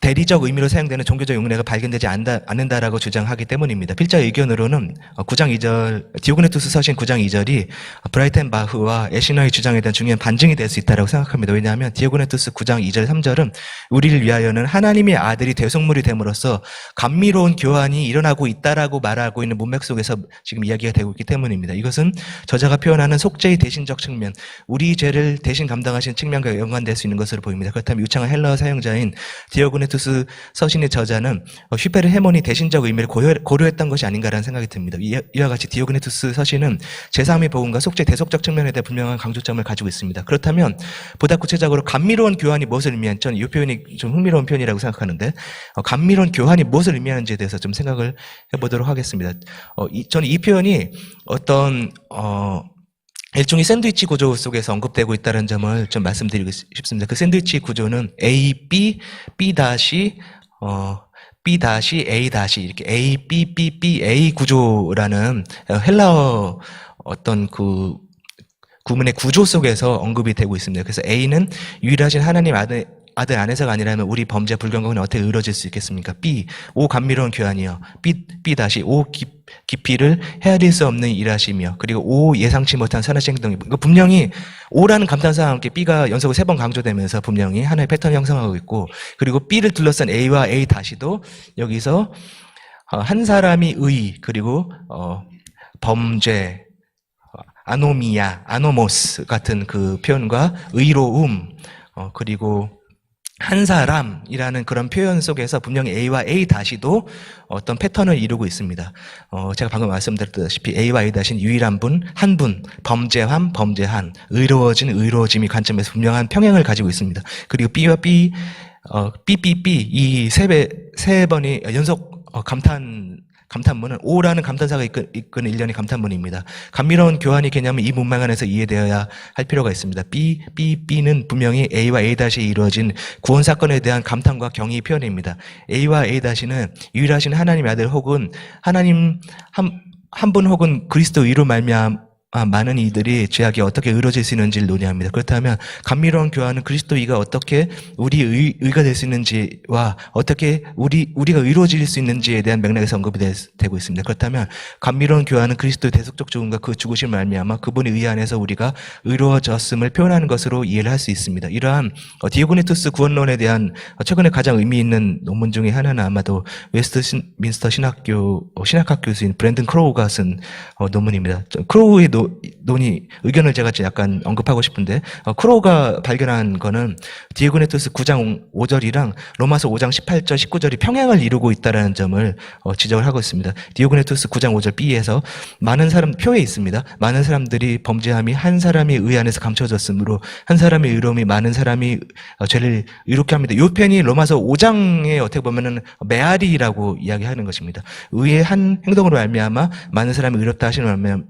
대리적 의미로 사용되는 종교적 용례가 발견되지 않는다라고 주장하기 때문입니다. 필자 의견으로는 9장 2절, 디오그네투스 서신 9장 2절이 브라이텐바흐와 애시너의 주장에 대한 중요한 반증이 될 수 있다고 생각합니다. 왜냐하면 디오그네투스 9장 2절, 3절은 우리를 위하여는 하나님의 아들이 대속물이 됨으로써 감미로운 교환이 일어나고 있다라고 말하고 있는 문맥 속에서 지금 이야기가 되고 있기 때문입니다. 이것은 저자가 표현하는 속죄의 대신적 측면, 우리 죄를 대신 감당하신 측면과 연관될 수 있는 것으로 보입니다. 그렇다면 유창한 헬라어 사용자인 디오그네투스 서신의 저자는 휘페르 헤몬이 대신적 의미를 고려했던 것이 아닌가라는 생각이 듭니다. 이와 같이 디오그네투스 서신은 제3의 복음과 속죄 대속적 측면에 대한 분명한 강조점을 가지고 있습니다. 그렇다면 보다 구체적으로 감미로운 교환이 무엇을 의미하는지, 저는 이 표현이 좀 흥미로운 표현이라고 생각하는데 감미로운 교환이 무엇을 의미하는지에 대해서 좀 생각을 해보도록 하겠습니다. 저는 이 표현이 어떤 일종의 샌드위치 구조 속에서 언급되고 있다는 점을 좀 말씀드리고 싶습니다. 그 샌드위치 구조는 A, B, B 다시, B 다시, A 다시, 이렇게 A, B, B, B, A 구조라는 헬라어 어떤 그 구문의 구조 속에서 언급이 되고 있습니다. 그래서 A는 유일하신 하나님 아들 안에서가 아니라면 우리 범죄 불경건은 어떻게 이루어질 수 있겠습니까? B, 오 감미로운 교환이요. B 다시, 오 깊이를 헤아릴 수 없는 일하시며, 그리고 오 예상치 못한 선하신 행동이, 분명히 오라는 감탄사와 함께 B가 연속으로 3번 강조되면서 분명히 하나의 패턴을 형성하고 있고, 그리고 B를 둘러싼 A와 A 다시도 여기서 한 사람이 의, 그리고 범죄, 아노미아, 아노모스 같은 그 표현과 의로움, 그리고 한 사람이라는 그런 표현 속에서 분명히 A와 A 다시도 어떤 패턴을 이루고 있습니다. 제가 방금 말씀드렸다시피 A와 A 다시는 유일한 분, 한 분, 범죄한, 의로워진, 의로워짐이 관점에서 분명한 평행을 가지고 있습니다. 그리고 B와 B, 이 세 번이 연속 감탄문은 오라는 감탄사가 이끄는 일련의 감탄문입니다. 감미로운 교환의 개념은 이 문맥 안에서 이해되어야 할 필요가 있습니다. B는 분명히 A와 A-에 이루어진 구원 사건에 대한 감탄과 경의 표현입니다. A와 A-는 유일하신 하나님의 아들 혹은 하나님 한 분 혹은 그리스도 의로 말미암아 많은 이들이 죄악이 어떻게 이루어질 수 있는지를 논의합니다. 그렇다면 감미로운 교환은 그리스도의가 어떻게 우리 의가 될 수 있는지와 어떻게 우리가 의로워질 수 있는지에 대한 맥락에서 언급이 되고 있습니다. 그렇다면 감미로운 교환은 그리스도의 대속적 죽음과 그 죽으심을 말미암아 그분의 의 안에서 우리가 의로워졌음을 표현하는 것으로 이해를 할 수 있습니다. 이러한 디오그네투스 구원론에 대한 최근에 가장 의미 있는 논문 중에 하나는 아마도 웨스트민스터 신학학 교수인 브랜든 크로우가 쓴 논문입니다. 크로우의 의견을 제가 약간 언급하고 싶은데, 크로우가 발견한 거는 디오그네투스 9장 5절이랑 로마서 5장 18절, 19절이 평행을 이루고 있다는 점을 지적을 하고 있습니다. 디오그네투스 9장 5절 B에서 표에 있습니다. 많은 사람들이 범죄함이 한 사람의 의 안에서 감춰졌으므로 한 사람의 의로움이 많은 사람이 죄를 의롭게 합니다. 이 편이 로마서 5장에 어떻게 보면은 메아리라고 이야기하는 것입니다. 의의 한 행동으로 말미암아 많은 사람이 의롭다 하시는 말미암아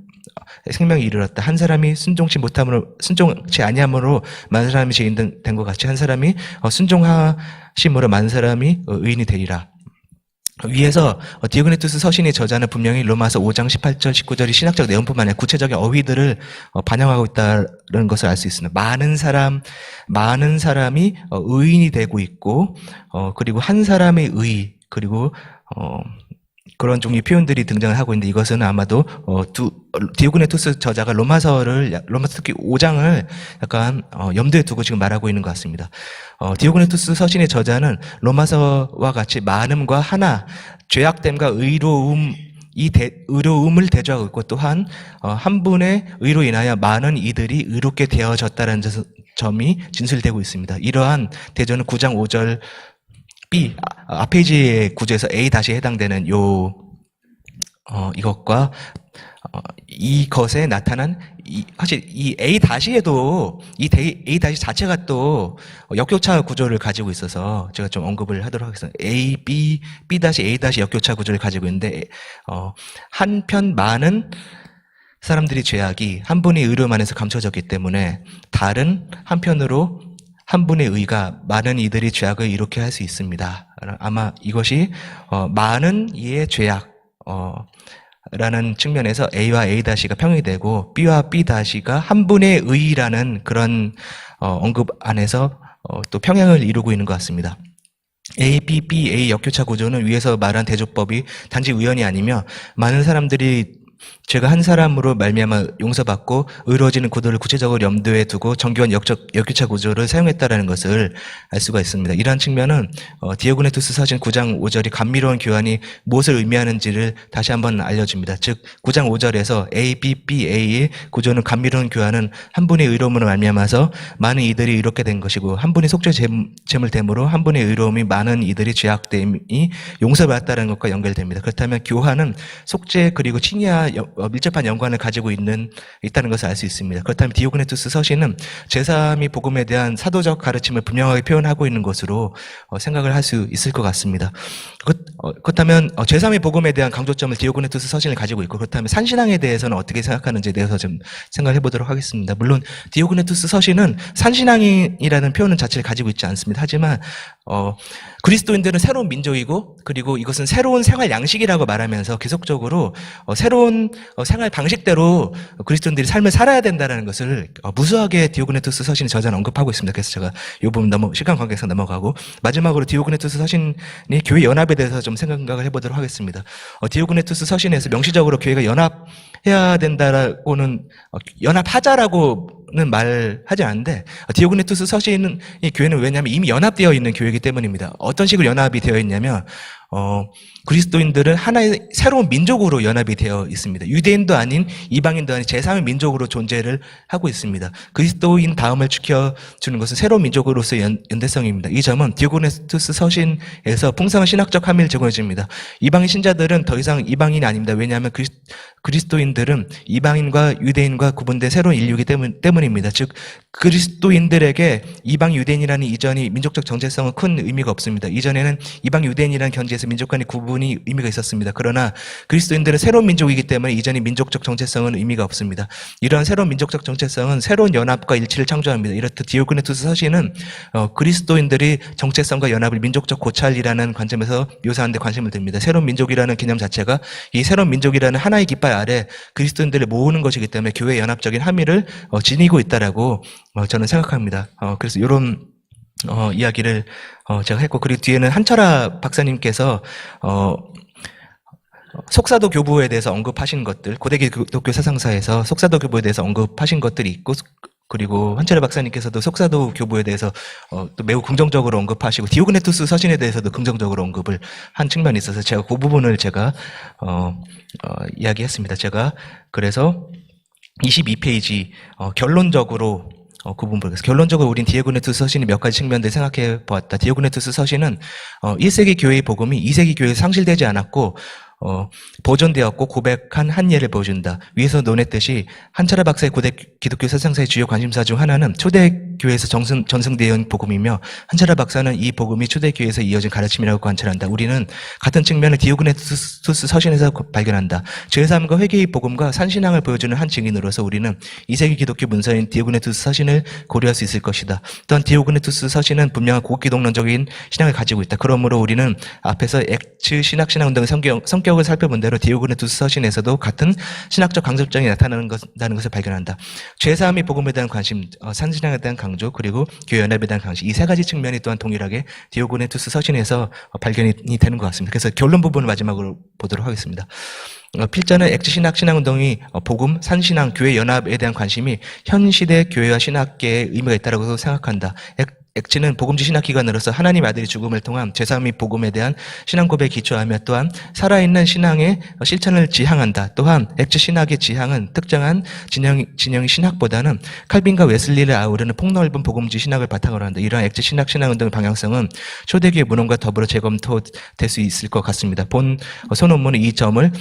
생명이 이르렀다. 한 사람이 순종치 아니함으로 많은 사람이 죄인 된 것 같이 한 사람이 순종하심으로 많은 사람이 의인이 되리라. 위에서 디오그네투스 서신의 저자는 분명히 로마서 5장 18절 19절이 신학적 내용뿐만 아니라 구체적인 어휘들을 반영하고 있다는 것을 알 수 있습니다. 많은 사람이 의인이 되고 있고 그리고 한 사람의 의 그리고 그런 종류의 표현들이 등장을 하고 있는데 이것은 아마도 디오그네투스 저자가 로마서 특히 5장을 약간 염두에 두고 지금 말하고 있는 것 같습니다. 디오그네투스 서신의 저자는 로마서와 같이 많음과 하나, 죄악됨과 의로움을 대조하고 있고 또한 한 분의 의로 인하여 많은 이들이 의롭게 되어졌다는 점이 진술되고 있습니다. 이러한 대조는 9장 5절 B 앞페이지의 구조에서 A-에 해당되는 이것과 이것에 나타난 사실 이 A-에도 이 A- 자체가 또 역교차 구조를 가지고 있어서 제가 좀 언급을 하도록 하겠습니다. A, B, B-A- 역교차 구조를 가지고 있는데 한편 많은 사람들이 죄악이 한 분의 의로움 안에서 감춰졌기 때문에 다른 한편으로 한 분의 의가 많은 이들이 죄악을 이렇게 할 수 있습니다. 아마 이것이 많은 이의 죄악 라는 측면에서 A와 A-가 평행이 되고 B와 B-가 한 분의 의라는 그런 언급 안에서 또 평행을 이루고 있는 것 같습니다. A, B, B, A 역교차 구조는 위에서 말한 대조법이 단지 우연이 아니며 많은 사람들이 죄가 한 사람으로 말미암아 용서받고 의로워지는 구도를 구체적으로 염두에 두고 정교한 역교차 구조를 사용했다라는 것을 알 수가 있습니다. 이러한 측면은 디오그네투스 서신 9장 5절이 감미로운 교환이 무엇을 의미하는지를 다시 한번 알려줍니다. 즉 9장 5절에서 A, B, B, A의 구조는 감미로운 교환은 한 분의 의로움으로 말미암아서 많은 이들이 의롭게 된 것이고 한 분의 속죄 제물 됨으로 한 분의 의로움이 많은 이들이 죄악됨이 용서받았다는 것과 연결됩니다. 그렇다면 교환은 속죄 그리고 칭의와 밀접한 연관을 가지고 있다는 것을 알 수 있습니다. 그렇다면 디오그네투스 서신은 제3의 복음에 대한 사도적 가르침을 분명하게 표현하고 있는 것으로 생각을 할 수 있을 것 같습니다. 그렇다면 제3의 복음에 대한 강조점을 디오그네투스 서신을 가지고 있고 그렇다면 산신앙에 대해서는 어떻게 생각하는지에 대해서 좀 생각해 보도록 하겠습니다. 물론 디오그네투스 서신은 산신앙이라는 표현 자체를 가지고 있지 않습니다. 하지만 그리스도인들은 새로운 민족이고 그리고 이것은 새로운 생활 양식이라고 말하면서 계속적으로 새로운 생활 방식대로 그리스도인들이 삶을 살아야 된다는 것을 무수하게 디오그네투스 서신의 저자는 언급하고 있습니다. 그래서 제가 이 부분 시간 관계상 넘어가고 마지막으로 디오그네투스 서신의 교회 연합에 대해서 좀 생각을 해보도록 하겠습니다. 디오그네투스 서신에서 명시적으로 교회가 연합해야 된다라고는 연합하자라고는 말하지 않는데 디오그네투스 서신은 이 교회는 왜냐하면 이미 연합되어 있는 교회이기 때문입니다. 어떤 식으로 연합이 되어 있냐면 그리스도인들은 하나의 새로운 민족으로 연합이 되어 있습니다. 유대인도 아닌 이방인도 아닌 제3의 민족으로 존재를 하고 있습니다. 그리스도인 다음을 지켜주는 것은 새로운 민족으로서의 연대성입니다. 이 점은 디오그네투스 서신에서 풍성한 신학적 함의를 제공해줍니다. 이방인 신자들은 더 이상 이방인이 아닙니다. 왜냐하면 그리스도인들은 이방인과 유대인과 구분된 새로운 인류이기 때문입니다. 즉 그리스도인들에게 이방 유대인이라는 이전이 민족적 정체성은 큰 의미가 없습니다. 이전에는 이방 유대인이라는 견지에서 민족 간의 구분이 의미가 있었습니다. 그러나 그리스도인들은 새로운 민족이기 때문에 이전의 민족적 정체성은 의미가 없습니다. 이러한 새로운 민족적 정체성은 새로운 연합과 일치를 창조합니다. 이렇듯 디오그네투스 서신은 그리스도인들이 정체성과 연합을 민족적 고찰이라는 관점에서 묘사하는 데 관심을 듭니다. 새로운 민족이라는 개념 자체가 이 새로운 민족이라는 하나의 깃발 아래 그리스도인들을 모으는 것이기 때문에 교회의 연합적인 함의를 지니고 있다라고 저는 생각합니다. 그래서 이런 이야기를 제가 했고 그리고 뒤에는 한철아 박사님께서 속사도 교부에 대해서 언급하신 것들 고대 기독교 사상사에서 속사도 교부에 대해서 언급하신 것들이 있고 그리고 한철아 박사님께서도 속사도 교부에 대해서 또 매우 긍정적으로 언급하시고 디오그네투스 서신에 대해서도 긍정적으로 언급을 한 측면이 있어서 제가 그 부분을 제가 이야기했습니다. 제가 그래서 22페이지 결론적으로 그 부분 보겠습니다. 결론적으로 우린 디오그네투스 서신의 몇 가지 측면들 생각해 보았다. 디오그네투스 서신은 1세기 교회의 복음이 2세기 교회에 상실되지 않았고 보존되었고 고백한 한 예를 보여준다. 위에서 논했듯이 한철아 박사의 고대 기독교 사상사의 주요 관심사 중 하나는 초대 초대교회에서 전승되어 온 복음이며 한철아 박사는 이 복음이 초대교회에서 이어진 가르침이라고 관찰한다. 우리는 같은 측면을 디오그네투스 서신에서 발견한다. 죄사함과 회개의 복음과 산신앙을 보여주는 한 증인으로서 우리는 2세기 기독교 문서인 디오그네투스 서신을 고려할 수 있을 것이다. 또한 디오그네투스 서신은 분명한 고기독론적인 신앙을 가지고 있다. 그러므로 우리는 앞에서 엑츠 신학운동의 성격을 살펴본 대로 디오그네투스 서신에서도 같은 신학적 강조점이 나타나는 것을 발견한다. 죄사함의 복음에 대한 관심, 산신앙에 대한 강조, 그리고 교회 연합에 대한 관심, 이 세 가지 측면이 또한 동일하게 디오그네투스 서신에서 발견이 되는 것 같습니다. 그래서 결론 부분을 마지막으로 보도록 하겠습니다. 필자는 엑츠 신학운동이 복음, 산신앙, 교회 연합에 대한 관심이 현 시대 교회와 신학계에 의미가 있다고 생각한다. 엑츠는 복음지 신학기관으로서 하나님 아들이 죽음을 통한 죄사함의 복음에 대한 신앙 고백에 기초하며 또한 살아있는 신앙의 실천을 지향한다. 또한 엑츠 신학의 지향은 특정한 진영의 신학보다는 칼빈과 웨슬리를 아우르는 폭넓은 복음지 신학을 바탕으로 한다. 이러한 엑츠 신학운동의 방향성은 초대교회 문헌과 더불어 재검토될 수 있을 것 같습니다. 본 소논문은 이 점을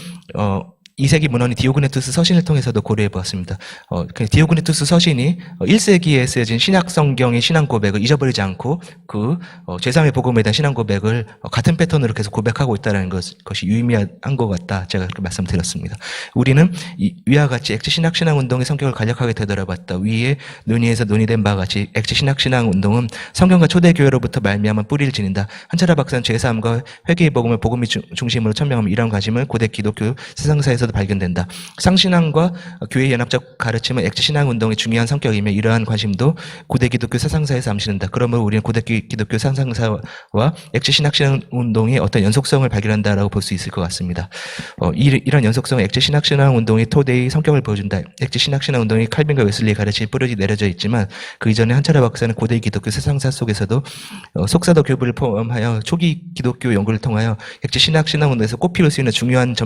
2세기 문헌이 디오그네투스 서신을 통해서도 고려해 보았습니다. 디오그네투스 서신이 1세기에 쓰여진 신약 성경의 신앙 고백을 잊어버리지 않고 제3의 복음에 대한 신앙 고백을 같은 패턴으로 계속 고백하고 있다는 것이 유의미한 것 같다. 제가 그렇게 말씀드렸습니다. 우리는 위와 같이 엑츠 신학 운동의 성격을 간략하게 되돌아봤다. 위에 논의에서 논의된 바와 같이 엑츠 신학 운동은 성경과 초대교회로부터 말미암아 뿌리를 지닌다. 한철아 박사는 죄사함과 회개의 복음을 복음이 중심으로 천명하며 이러한 관심을 고대 기독교 세상사에서 발견된다. 상신앙과 교회 연합적 가르침은 엑츠 신앙 운동의 중요한 성격이며 이러한 관심도 고대 기독교 사상사에서 암시된다. 그러므로 우리는 고대 기독교 사상사와 엑츠 신학 운동의 어떤 연속성을 발견한다라고 볼 수 있을 것 같습니다. 이런 연속성은 엑츠 신학 운동의 토대의 성격을 보여준다. 엑츠 신학 운동이 칼빈과 웨슬리의 가르침이 뿌려지 내려져 있지만 그 이전에 한철아 박사는 고대 기독교 사상사 속에서도 속사도 교부를 포함하여 초기 기독교 연구를 통하여 엑츠 신학 운동에서 꼽힐 수 있는 중요한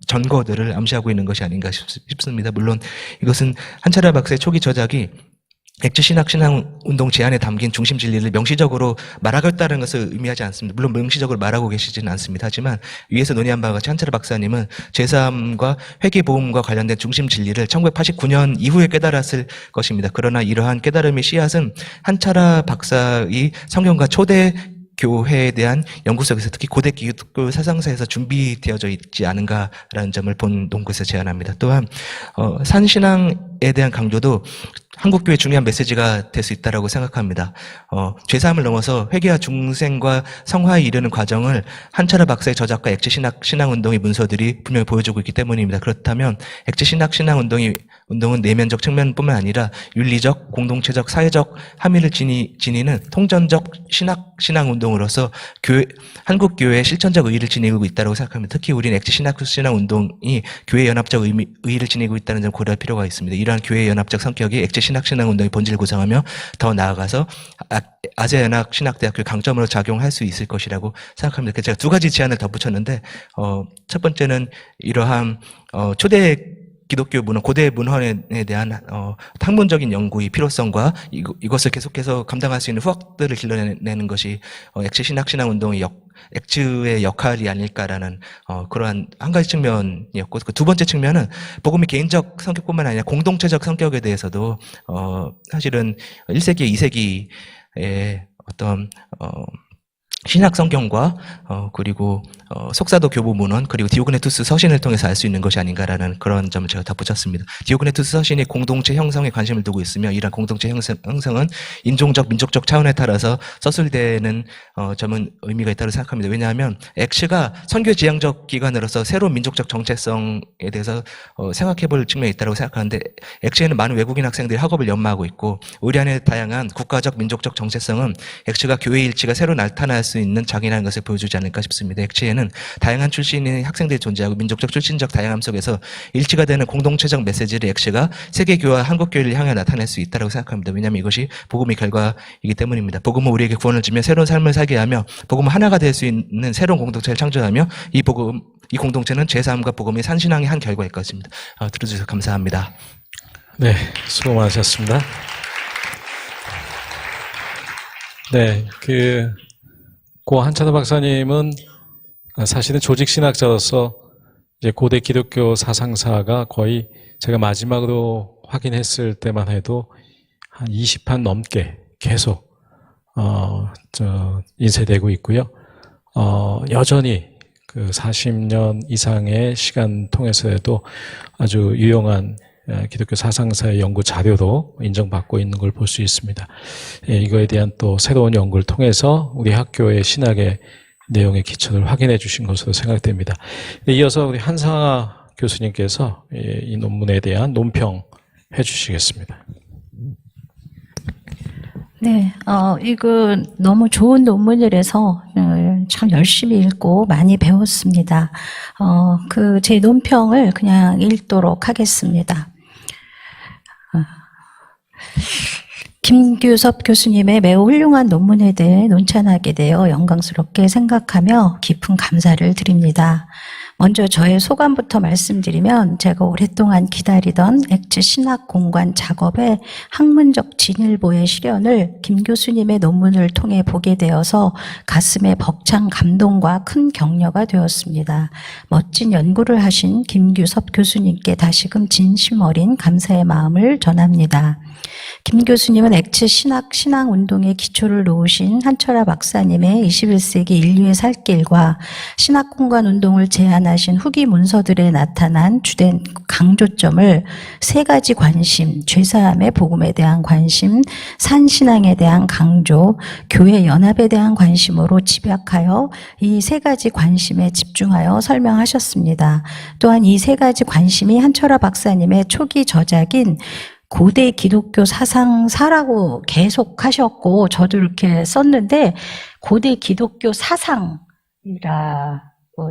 전거들을 암시하고 있는 것이 아닌가 싶습니다. 물론 이것은 한철아 박사의 초기 저작이 엑츠 신학 운동 제안에 담긴 중심 진리를 명시적으로 말하겠다는 것을 의미하지 않습니다. 물론 명시적으로 말하고 계시지는 않습니다. 하지만 위에서 논의한 바와 같이 한철아 박사님은 제사함과 회개보험과 관련된 중심 진리를 1989년 이후에 깨달았을 것입니다. 그러나 이러한 깨달음의 씨앗은 한철아 박사의 성경과 초대 교회에 대한 연구 속에서 특히 고대 기독교 사상사에서 준비되어져 있지 않은가라는 점을 본 논구에서 제안합니다. 또한 산신앙에 대한 강조도 한국교회 중요한 메시지가 될 수 있다고 생각합니다. 죄사함을 넘어서 회개와 중생과 성화에 이르는 과정을 한철아 박사의 저작과 엑츠 신앙운동의 문서들이 분명히 보여주고 있기 때문입니다. 그렇다면 엑츠 신앙운동은 내면적 측면뿐만 아니라 윤리적, 공동체적, 사회적 함의를 지니는 통전적 신앙운동으로서 한국교회의 실천적 의의를 지니고 있다고 생각합니다. 특히 우리는 엑츠 신앙운동이 교회 연합적 의의를 지니고 있다는 점을 고려할 필요가 있습니다. 이러한 교회 연합적 성격이 엑츠 신앙운동의 본질을 구성하며 더 나아가서 아재연합 신학대학교 강점으로 작용할 수 있을 것이라고 생각합니다. 그래서 제가 두 가지 제안을 덧붙였는데 첫 번째는 이러한 초대 기독교 문헌, 고대 문헌에 대한 학문적인 연구의 필요성과 이것을 계속해서 감당할 수 있는 후학들을 길러내는 것이 엑츠 신학운동의 엑츠의 역할이 아닐까라는 그러한 한 가지 측면이었고, 그 두 번째 측면은 복음의 개인적 성격뿐만 아니라 공동체적 성격에 대해서도 사실은 1세기, 2세기의 어떤 신학 성경과 그리고 속사도 교부 문헌 그리고 디오그네투스 서신을 통해서 알 수 있는 것이 아닌가라는 그런 점을 제가 덧붙였습니다. 디오그네투스 서신이 공동체 형성에 관심을 두고 있으며 이러한 공동체 형성은 인종적, 민족적 차원에 따라서 서술되는 점은 의미가 있다고 생각합니다. 왜냐하면 엑츠가 선교 지향적 기관으로서 새로운 민족적 정체성에 대해서 생각해볼 측면이 있다고 생각하는데 엑츠에는 많은 외국인 학생들이 학업을 연마하고 있고 우리 안에 다양한 국가적, 민족적 정체성은 엑츠가 교회 일치가 새로 나타날 수 있는 장이라는 것을 보여주지 않을까 싶습니다. 엑츠에는 다양한 출신의 학생들이 존재하고 민족적, 출신적 다양함 속에서 일치가 되는 공동체적 메시지를 엑츠가 세계교회와 한국교회를 향해 나타낼 수 있다고 생각합니다. 왜냐하면 이것이 복음의 결과이기 때문입니다. 복음은 우리에게 구원을 주며 새로운 삶을 살게 하며 복음은 하나가 될 수 있는 새로운 공동체를 창조하며 이 공동체는 제사함과 복음의 산신앙의 한 결과일 것입니다. 들어주셔서 감사합니다.
네, 수고 많으셨습니다. 네, 고 한철아 박사님은 사실은 조직신학자로서 이제 고대 기독교 사상사가 거의 제가 마지막으로 확인했을 때만 해도 한 20판 넘게 계속 인쇄되고 있고요. 여전히 그 40년 이상의 시간 통해서에도 아주 유용한 기독교 사상사의 연구 자료로 인정받고 있는 걸 볼 수 있습니다. 이거에 대한 또 새로운 연구를 통해서 우리 학교의 신학의 내용의 기초를 확인해 주신 것으로 생각됩니다. 이어서 우리 한상아 교수님께서 이 논문에 대한 논평 해 주시겠습니다.
네, 이거 너무 좋은 논문이라서 참 열심히 읽고 많이 배웠습니다. 제 논평을 그냥 읽도록 하겠습니다. 김규섭 교수님의 매우 훌륭한 논문에 대해 논찬하게 되어 영광스럽게 생각하며 깊은 감사를 드립니다. 먼저 저의 소감부터 말씀드리면 제가 오랫동안 기다리던 액츠 신학 공간 작업의 학문적 진일보의 실현을 김 교수님의 논문을 통해 보게 되어서 가슴에 벅찬 감동과 큰 격려가 되었습니다. 멋진 연구를 하신 김규섭 교수님께 다시금 진심 어린 감사의 마음을 전합니다. 김 교수님은 액츠 신앙운동의 기초를 놓으신 한철아 박사님의 21세기 인류의 살 길과 신학공간 운동을 제안하신 후기 문서들에 나타난 주된 강조점을 세 가지 관심, 죄사함의 복음에 대한 관심, 산신앙에 대한 강조, 교회 연합에 대한 관심으로 집약하여 이 세 가지 관심에 집중하여 설명하셨습니다. 또한 이 세 가지 관심이 한철아 박사님의 초기 저작인 고대 기독교 사상사라고 계속 하셨고 저도 이렇게 썼는데 고대 기독교 사상이라고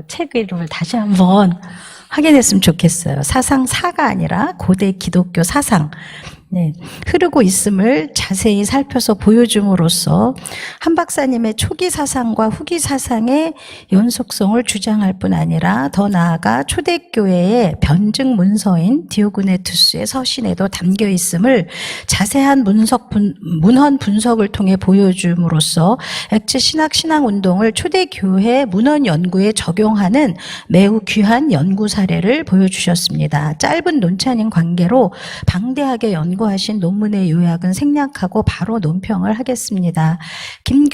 책을 다시 한번 확인했으면 좋겠어요. 사상사가 아니라 고대 기독교 사상. 네, 흐르고 있음을 자세히 살펴서 보여줌으로써 한 박사님의 초기 사상과 후기 사상의 연속성을 주장할 뿐 아니라 더 나아가 초대교회의 변증 문서인 디오그네투스의 서신에도 담겨 있음을 자세한 문헌 분석을 통해 보여줌으로써 액츠 신앙운동을 초대교회 문헌 연구에 적용하는 매우 귀한 연구 사례를 보여주셨습니다. 짧은 논찬인 관계로 방대하게 연구하신 논문의 요약은 생략하고 바로 논평을 하겠습니다. 김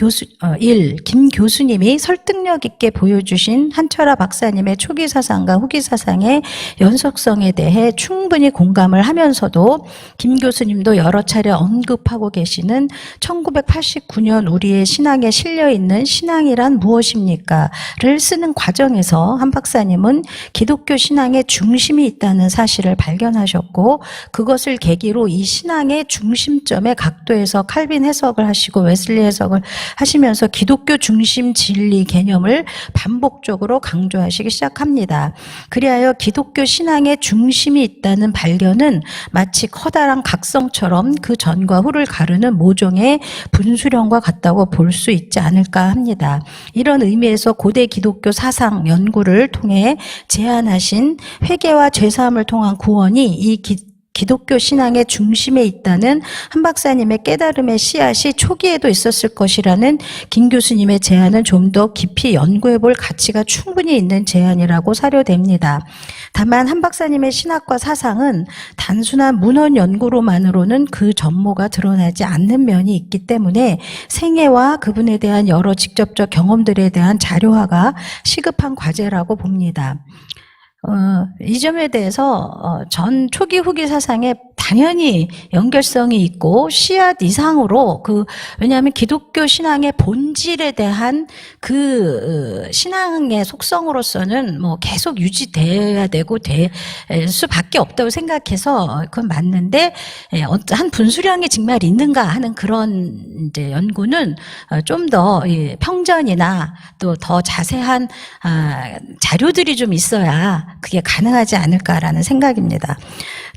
교수님이 설득력 있게 보여주신 한철아 박사님의 초기 사상과 후기 사상의 연속성에 대해 충분히 공감을 하면서도 김 교수님도 여러 차례 언급하고 계시는 1989년 우리의 신앙에 실려있는 신앙이란 무엇입니까?를 쓰는 과정에서 한 박사님은 기독교 신앙의 중심이 있다는 사실을 발견하셨고 그것을 계기로 이 신앙의 중심점의 각도에서 칼빈 해석을 하시고 웨슬리 해석을 하시면서 기독교 중심 진리 개념을 반복적으로 강조하시기 시작합니다. 그리하여 기독교 신앙의 중심이 있다는 발견은 마치 커다란 각성처럼 그 전과 후를 가르는 모종의 분수령과 같다고 볼 수 있지 않을까 합니다. 이런 의미에서 고대 기독교 사상 연구를 통해 제안하신 회개와 죄사함을 통한 구원이 이 기독교 신앙의 중심에 있다는 한 박사님의 깨달음의 씨앗이 초기에도 있었을 것이라는 김 교수님의 제안은 좀 더 깊이 연구해 볼 가치가 충분히 있는 제안이라고 사료됩니다. 다만 한 박사님의 신학과 사상은 단순한 문헌 연구로만으로는 그 전모가 드러나지 않는 면이 있기 때문에 생애와 그분에 대한 여러 직접적 경험들에 대한 자료화가 시급한 과제라고 봅니다. 이 점에 대해서 전 초기 후기 사상에 당연히 연결성이 있고 씨앗 이상으로 왜냐하면 기독교 신앙의 본질에 대한 그 신앙의 속성으로서는 뭐 계속 유지돼야 되고 될 수밖에 없다고 생각해서 그건 맞는데 한 분수령이 정말 있는가 하는 그런 이제 연구는 좀 더 평전이나 또 더 자세한 자료들이 좀 있어야 그게 가능하지 않을까라는 생각입니다.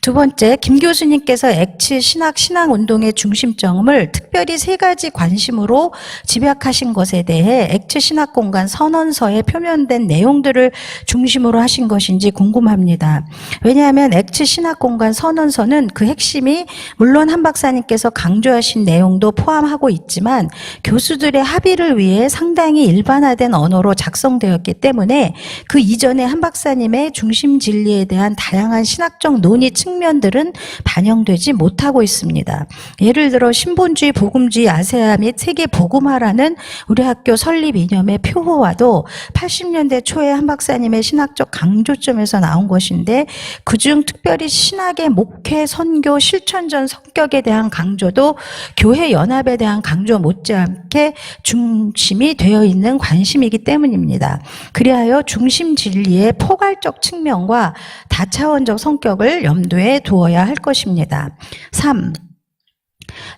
두 번째, 김 교수님께서 액츠 신앙운동의 중심점을 특별히 세 가지 관심으로 집약하신 것에 대해 액츠 신학공간 선언서에 표면된 내용들을 중심으로 하신 것인지 궁금합니다. 왜냐하면 액츠 신학공간 선언서는 그 핵심이 물론 한 박사님께서 강조하신 내용도 포함하고 있지만 교수들의 합의를 위해 상당히 일반화된 언어로 작성되었기 때문에 그 이전에 한 박사님의 중심 진리에 대한 다양한 신학적 논의 측면 측면들은 반영되지 못하고 있습니다. 예를 들어 신본주의, 복음주의, 아세아 및 세계 복음화라는 우리 학교 설립 이념의 표호와도 80년대 초에 한 박사님의 신학적 강조점에서 나온 것인데, 그중 특별히 신학의 목회, 선교, 실천전 성격에 대한 강조도 교회 연합에 대한 강조 못지않게 중심이 되어 있는 관심이기 때문입니다. 그리하여 중심 진리의 포괄적 측면과 다차원적 성격을 염두에 두어야 할 것입니다. 3.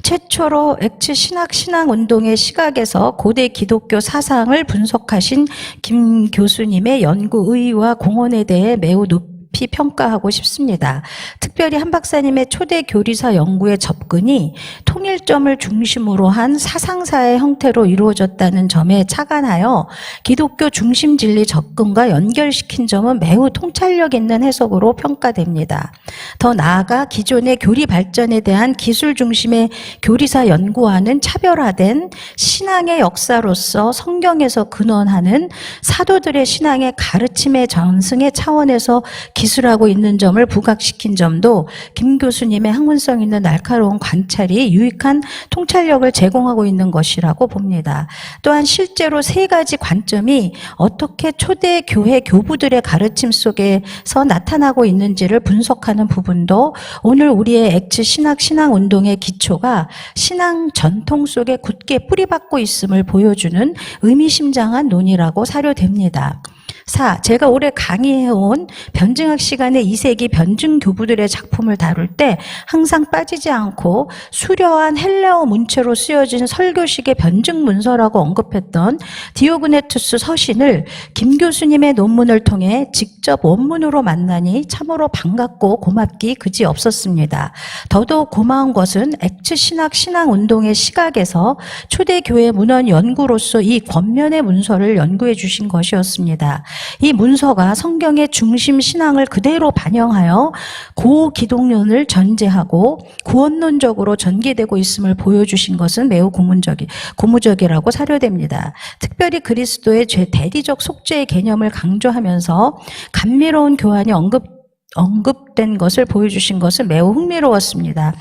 최초로 엑츠 신학운동의 시각에서 고대 기독교 사상을 분석하신 김 교수님의 연구 의의와 공헌에 대해 매우 높이 평가하고 싶습니다. 특별히 한 박사님의 초대 교리사 연구의 접근이 통일점을 중심으로 한 사상사의 형태로 이루어졌다는 점에 착안하여 기독교 중심 진리 접근과 연결시킨 점은 매우 통찰력 있는 해석으로 평가됩니다. 더 나아가 기존의 교리 발전에 대한 기술 중심의 교리사 연구와는 차별화된 신앙의 역사로서 성경에서 근원하는 사도들의 신앙의 가르침의 전승의 차원에서 기술하고 있는 점을 부각시킨 점도 김 교수님의 학문성 있는 날카로운 관찰이 유익한 통찰력을 제공하고 있는 것이라고 봅니다. 또한 실제로 세 가지 관점이 어떻게 초대 교회 교부들의 가르침 속에서 나타나고 있는지를 분석하는 부분도 오늘 우리의 엑츠 신학운동의 기초가 신앙 전통 속에 굳게 뿌리박고 있음을 보여주는 의미심장한 논의라고 사료됩니다. 4. 제가 올해 강의해온 변증학 시간에 2세기 변증 교부들의 작품을 다룰 때 항상 빠지지 않고 수려한 헬레어 문체로 쓰여진 설교식의 변증 문서라고 언급했던 디오그네투스 서신을 김 교수님의 논문을 통해 직접 원문으로 만나니 참으로 반갑고 고맙기 그지없었습니다. 더더욱 고마운 것은 엑츠 신학운동의 시각에서 초대교회 문헌 연구로서 이 권면의 문서를 연구해 주신 것이었습니다. 이 문서가 성경의 중심 신앙을 그대로 반영하여 고기독론을 전제하고 구원론적으로 전개되고 있음을 보여주신 것은 매우 고무적이라고 사료됩니다. 특별히 그리스도의 대리적 속죄의 개념을 강조하면서 감미로운 교환이 언급된 것을 보여주신 것은 매우 흥미로웠습니다.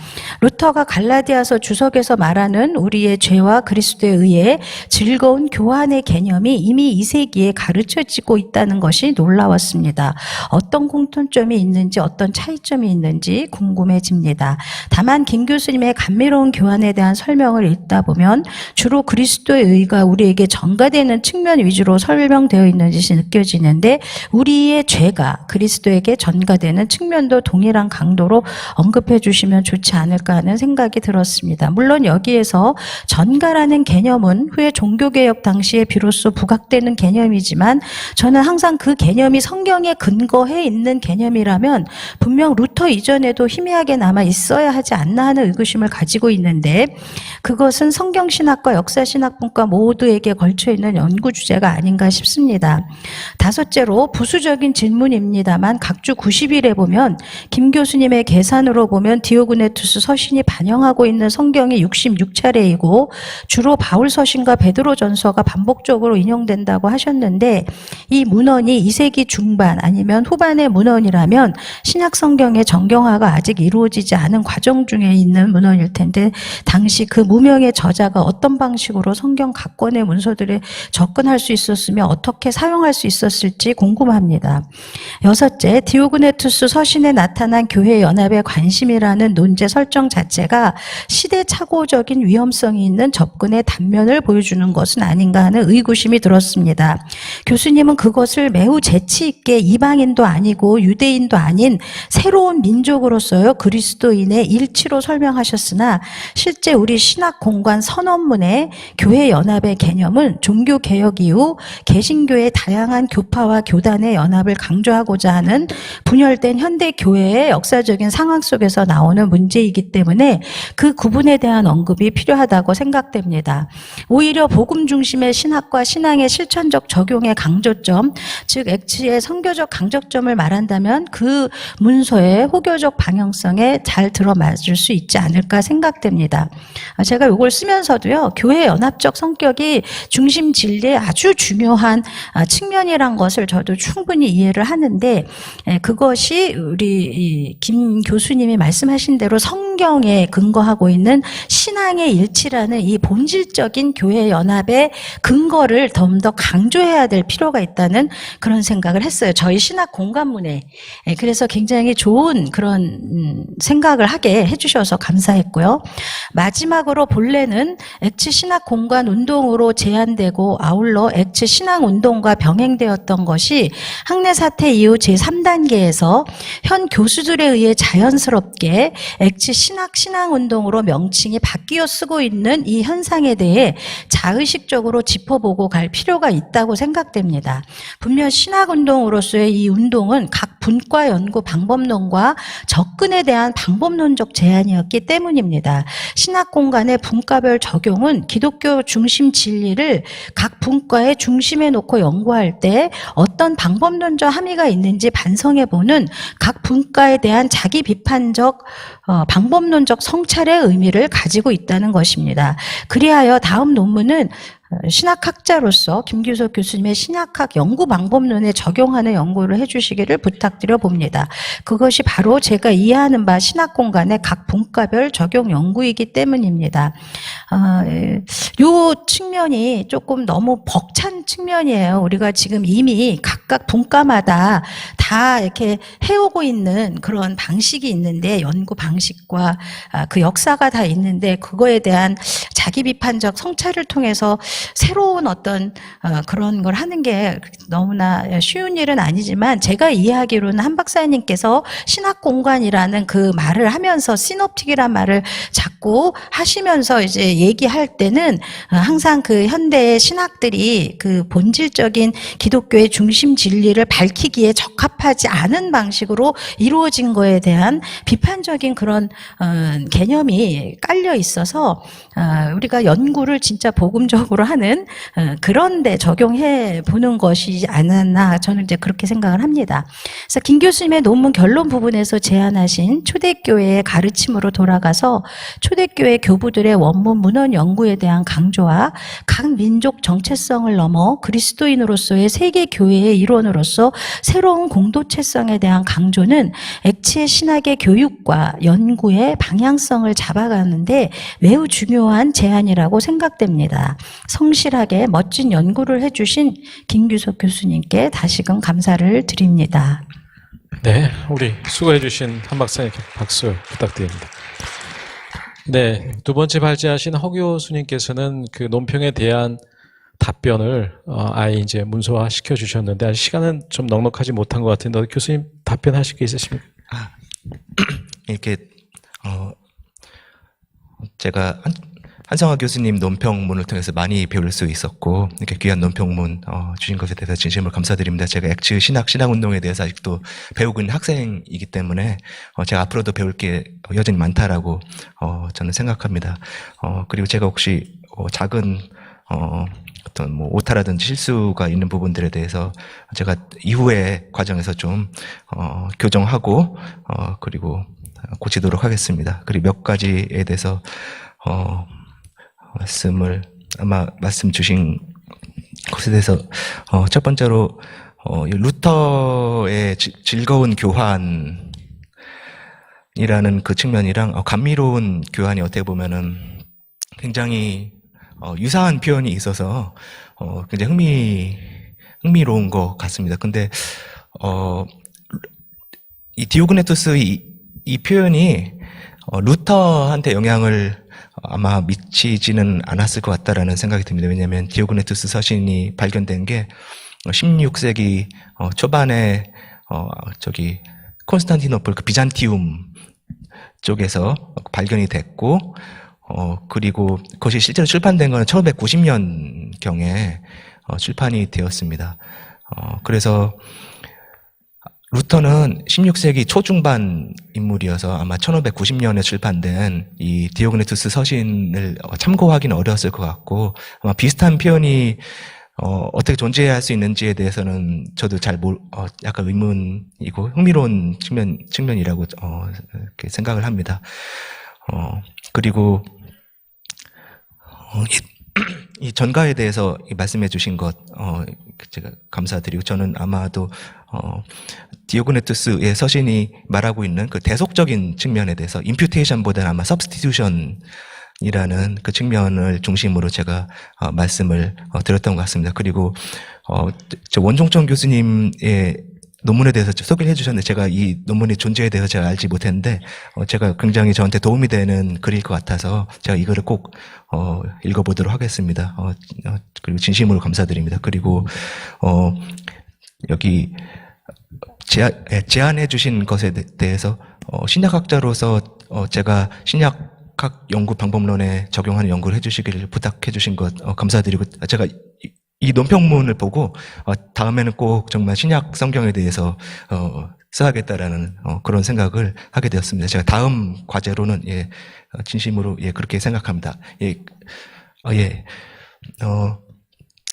루터가 갈라디아서 주석에서 말하는 우리의 죄와 그리스도에 의해 즐거운 교환의 개념이 이미 2세기에 가르쳐지고 있다는 것이 놀라웠습니다. 어떤 공통점이 있는지 어떤 차이점이 있는지 궁금해집니다. 다만 김 교수님의 감미로운 교환에 대한 설명을 읽다 보면 주로 그리스도의 의가 우리에게 전가되는 측면 위주로 설명되어 있는 것이 느껴지는데, 우리의 죄가 그리스도에게 전가되는 측면도 동일한 강도로 언급해 주시면 좋지 않을까 하는 생각이 들었습니다. 물론 여기에서 전가라는 개념은 후에 종교개혁 당시에 비로소 부각되는 개념이지만, 저는 항상 그 개념이 성경에 근거해 있는 개념이라면 분명 루터 이전에도 희미하게 남아 있어야 하지 않나 하는 의구심을 가지고 있는데, 그것은 성경신학과 역사신학분과 모두에게 걸쳐 있는 연구 주제가 아닌가 싶습니다. 다섯째로 부수적인 질문입니다만 각주 90일에 보면 김 교수님의 계산으로 보면 디오그네투스 서신이 반영하고 있는 성경이 66차례이고 주로 바울 서신과 베드로 전서가 반복적으로 인용된다고 하셨는데, 이 문헌이 2세기 중반 아니면 후반의 문헌이라면 신약 성경의 정경화가 아직 이루어지지 않은 과정 중에 있는 문헌일 텐데, 당시 그 무명의 저자가 어떤 방식으로 성경 각 권의 문서들에 접근할 수 있었으며 어떻게 사용할 수 있었을지 궁금합니다. 여섯째, 디오그네투스 서신에 나타난 교회 연합의 관심이라는 논제 설정 자체가 시대착오적인 위험성이 있는 접근의 단면을 보여주는 것은 아닌가 하는 의구심이 들었습니다. 교수님은 그것을 매우 재치 있게 이방인도 아니고 유대인도 아닌 새로운 민족으로서요 그리스도인의 일치로 설명하셨으나, 실제 우리 신학 공관 선언문의 교회 연합의 개념은 종교개혁 이후 개신교의 다양한 교파와 교단의 연합을 강조하고자 하는 분열된 현대 교회의 역사적인 상황 속에서 나오는 문제이기 때문에 그 구분에 대한 언급이 필요하다고 생각됩니다. 오히려 복음 중심의 신학과 신앙의 실천적 적용의 강조점, 즉 엑츠의 선교적 강조점을 말한다면 그 문서의 호교적 방향성에 잘 들어맞을 수 있지 않을까 생각됩니다. 제가 이걸 쓰면서도요, 교회 연합적 성격이 중심 진리의 아주 중요한 측면이란 것을 저도 충분히 이해를 하는데, 그것이 그것이 우리 김 교수님이 말씀하신 대로 성경에 근거하고 있는 신앙의 일치라는 이 본질적인 교회 연합의 근거를 좀 더 강조해야 될 필요가 있다는 그런 생각을 했어요. 저희 신학 공감문에. 그래서 굉장히 좋은 그런 생각을 하게 해주셔서 감사했고요. 마지막으로 본래는 액츠 신학 공간 운동으로 제안되고 아울러 액츠 신앙 운동과 병행되었던 것이 학내 사태 이후 제3단계에서 현 교수들에 의해 자연스럽게 액츠 신앙 운동으로 명칭이 바뀌어 쓰고 있는 이 현상에 대해 자의식적으로 짚어보고 갈 필요가 있다고 생각됩니다. 분명 신학 운동으로서의 이 운동은 각 분과 연구 방법론과 접근에 대한 방법론적 제안이었기 때문입니다. 신학 공간의 분과별 적용은 기독교 중심 진리를 각 분과의 중심에 놓고 연구할 때 어떤 방법론적 함의가 있는지 반성해보는 각 분과에 대한 자기 비판적 방법론적 성찰의 의미를 가지고 있다는 것입니다. 그리하여 다음 논문은 신학학자로서 김규석 교수님의 신학학 연구 방법론에 적용하는 연구를 해주시기를 부탁드려 봅니다. 그것이 바로 제가 이해하는 바 신학 공간의 각 분과별 적용 연구이기 때문입니다. 요 측면이 조금 너무 벅찬 측면이에요. 우리가 지금 이미 각각 분과마다 다 이렇게 해오고 있는 그런 방식이 있는데, 연구 방식과 그 역사가 다 있는데, 그거에 대한 자기 비판적 성찰을 통해서 새로운 어떤 그런 걸 하는 게 너무나 쉬운 일은 아니지만, 제가 이해하기로는 한 박사님께서 신학 공간이라는 그 말을 하면서 시놉틱이란 말을 자꾸 하시면서 이제 얘기할 때는 항상 그 현대의 신학들이 그 본질적인 기독교의 중심 진리를 밝히기에 적합하지 않은 방식으로 이루어진 거에 대한 비판적인 그런 개념이 깔려 있어서 우리가 연구를 진짜 복음적으로 하는 그런 데 적용해 보는 것이지 않았나, 저는 이제 그렇게 생각을 합니다. 그래서 김 교수님의 논문 결론 부분에서 제안하신 초대교회의 가르침으로 돌아가서 초대교회 교부들의 원문 문헌 연구에 대한 강조와 각 민족 정체성을 넘어 그리스도인으로서의 세계 교회의 일원으로서 새로운 공동체성에 대한 강조는 액체 신학의 교육과 연구의 방향성을 잡아가는데 매우 중요한 제안이라고 생각됩니다. 성실하게 멋진 연구를 해주신 김규석 교수님께 다시금 감사를 드립니다.
네, 우리 수고해 주신 한 박사님께 박수 부탁드립니다. 네, 두 번째 발제하신 허 교수님께서는 그 논평에 대한 답변을 아예 이제 문서화 시켜 주셨는데, 아직 시간은 좀 넉넉하지 못한 것 같은데 교수님 답변하실 게 있으십니까?
이렇게 제가 한성화 교수님 논평문을 통해서 많이 배울 수 있었고, 이렇게 귀한 논평문 주신 것에 대해서 진심으로 감사드립니다. 제가 액츠 신앙운동에 대해서 아직도 배우고 있는 학생이기 때문에 제가 앞으로도 배울 게 여전히 많다라고 저는 생각합니다. 그리고 제가 혹시 작은 어떤 뭐 오타라든지 실수가 있는 부분들에 대해서 제가 이후의 과정에서 좀 교정하고 그리고 고치도록 하겠습니다. 그리고 몇 가지에 대해서 말씀 주신 것에 대해서 첫 번째로 루터의 즐거운 교환이라는 그 측면이랑 감미로운 교환이 어떻게 보면은 굉장히 유사한 표현이 있어서 굉장히 흥미로운 것 같습니다. 근데 이 디오그네투스 이 표현이 루터한테 영향을 아마 미치지는 않았을 것 같다라는 생각이 듭니다. 왜냐하면 디오그네투스 서신이 발견된 게 16세기 초반에 콘스탄티노플 그 비잔티움 쪽에서 발견이 됐고, 그리고 그것이 실제로 출판된 건 1590년경에 출판이 되었습니다. 그래서 루터는 16세기 초중반 인물이어서 아마 1590년에 출판된 이 디오그네투스 서신을 참고하기는 어려웠을 것 같고, 아마 비슷한 표현이 어떻게 존재해야 할 수 있는지에 대해서는 저도 약간 의문이고 흥미로운 측면이라고 이렇게 생각을 합니다. 그리고 이 전가에 대해서 말씀해 주신 것, 제가 감사드리고, 저는 아마도 디오그네투스의 서신이 말하고 있는 그 대속적인 측면에 대해서 임퓨테이션보다는 아마 substitution이라는 그 측면을 중심으로 제가 말씀을 드렸던 것 같습니다. 그리고 저 원종천 교수님의 논문에 대해서 소개를 해주셨는데, 제가 이 논문의 존재에 대해서 제가 알지 못했는데, 제가 굉장히 저한테 도움이 되는 글일 것 같아서 제가 이거를 꼭 읽어보도록 하겠습니다. 그리고 진심으로 감사드립니다. 그리고 여기 제안해 주신 것에 대해서 신약학자로서 제가 신약학 연구 방법론에 적용하는 연구를 해주시기를 부탁해 주신 것 감사드리고, 제가 이 논평문을 보고 다음에는 꼭 정말 신약 성경에 대해서 써야겠다라는 그런 생각을 하게 되었습니다. 제가 다음 과제로는 진심으로 그렇게 생각합니다.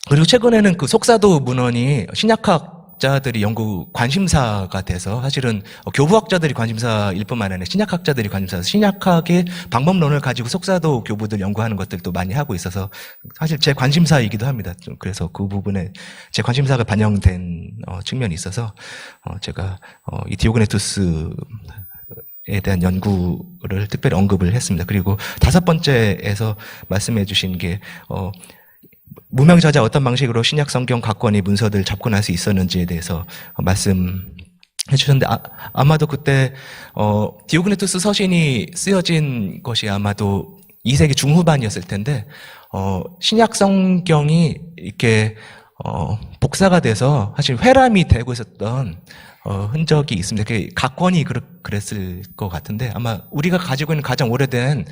그리고 최근에는 그 속사도 문헌이 신약학자들이 연구 관심사가 돼서, 사실은 교부학자들이 관심사일 뿐만 아니라 신약학자들이 관심사여서 신약학의 방법론을 가지고 속사도 교부들 연구하는 것들도 많이 하고 있어서 사실 제 관심사이기도 합니다. 좀 그래서 그 부분에 제 관심사가 반영된 측면이 있어서 제가 이 디오그네투스에 대한 연구를 특별히 언급을 했습니다. 그리고 다섯 번째에서 말씀해 주신 게 무명저자 어떤 방식으로 신약 성경 각권이 문서들 접근할 수 있었는지에 대해서 말씀해 주셨는데, 아마도 그때 디오그네투스 서신이 쓰여진 것이 아마도 2세기 중후반이었을 텐데, 신약 성경이 이렇게 복사가 돼서 사실 회람이 되고 있었던 흔적이 있습니다. 각권이 그랬을 것 같은데, 아마 우리가 가지고 있는 가장 오래된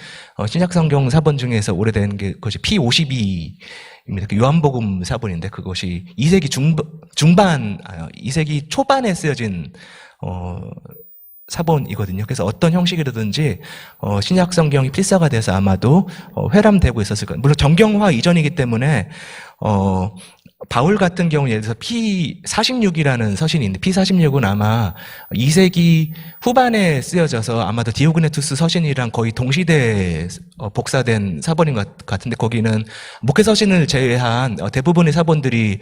신약 성경 사본 중에서 오래된 게 그것이 P52입니다. 요한복음 사본인데, 그것이 2세기 중반, 2세기 초반에 쓰여진 사본이거든요. 그래서 어떤 형식이라든지 신약 성경이 필사가 돼서 아마도 회람되고 있었을 거예요. 물론 정경화 이전이기 때문에 바울 같은 경우는 예를 들어서 P46이라는 서신이 있는데, P46은 아마 2세기 후반에 쓰여져서 아마도 디오그네투스 서신이랑 거의 동시대에 복사된 사본인 것 같은데, 거기는 목회 서신을 제외한 대부분의 사본들이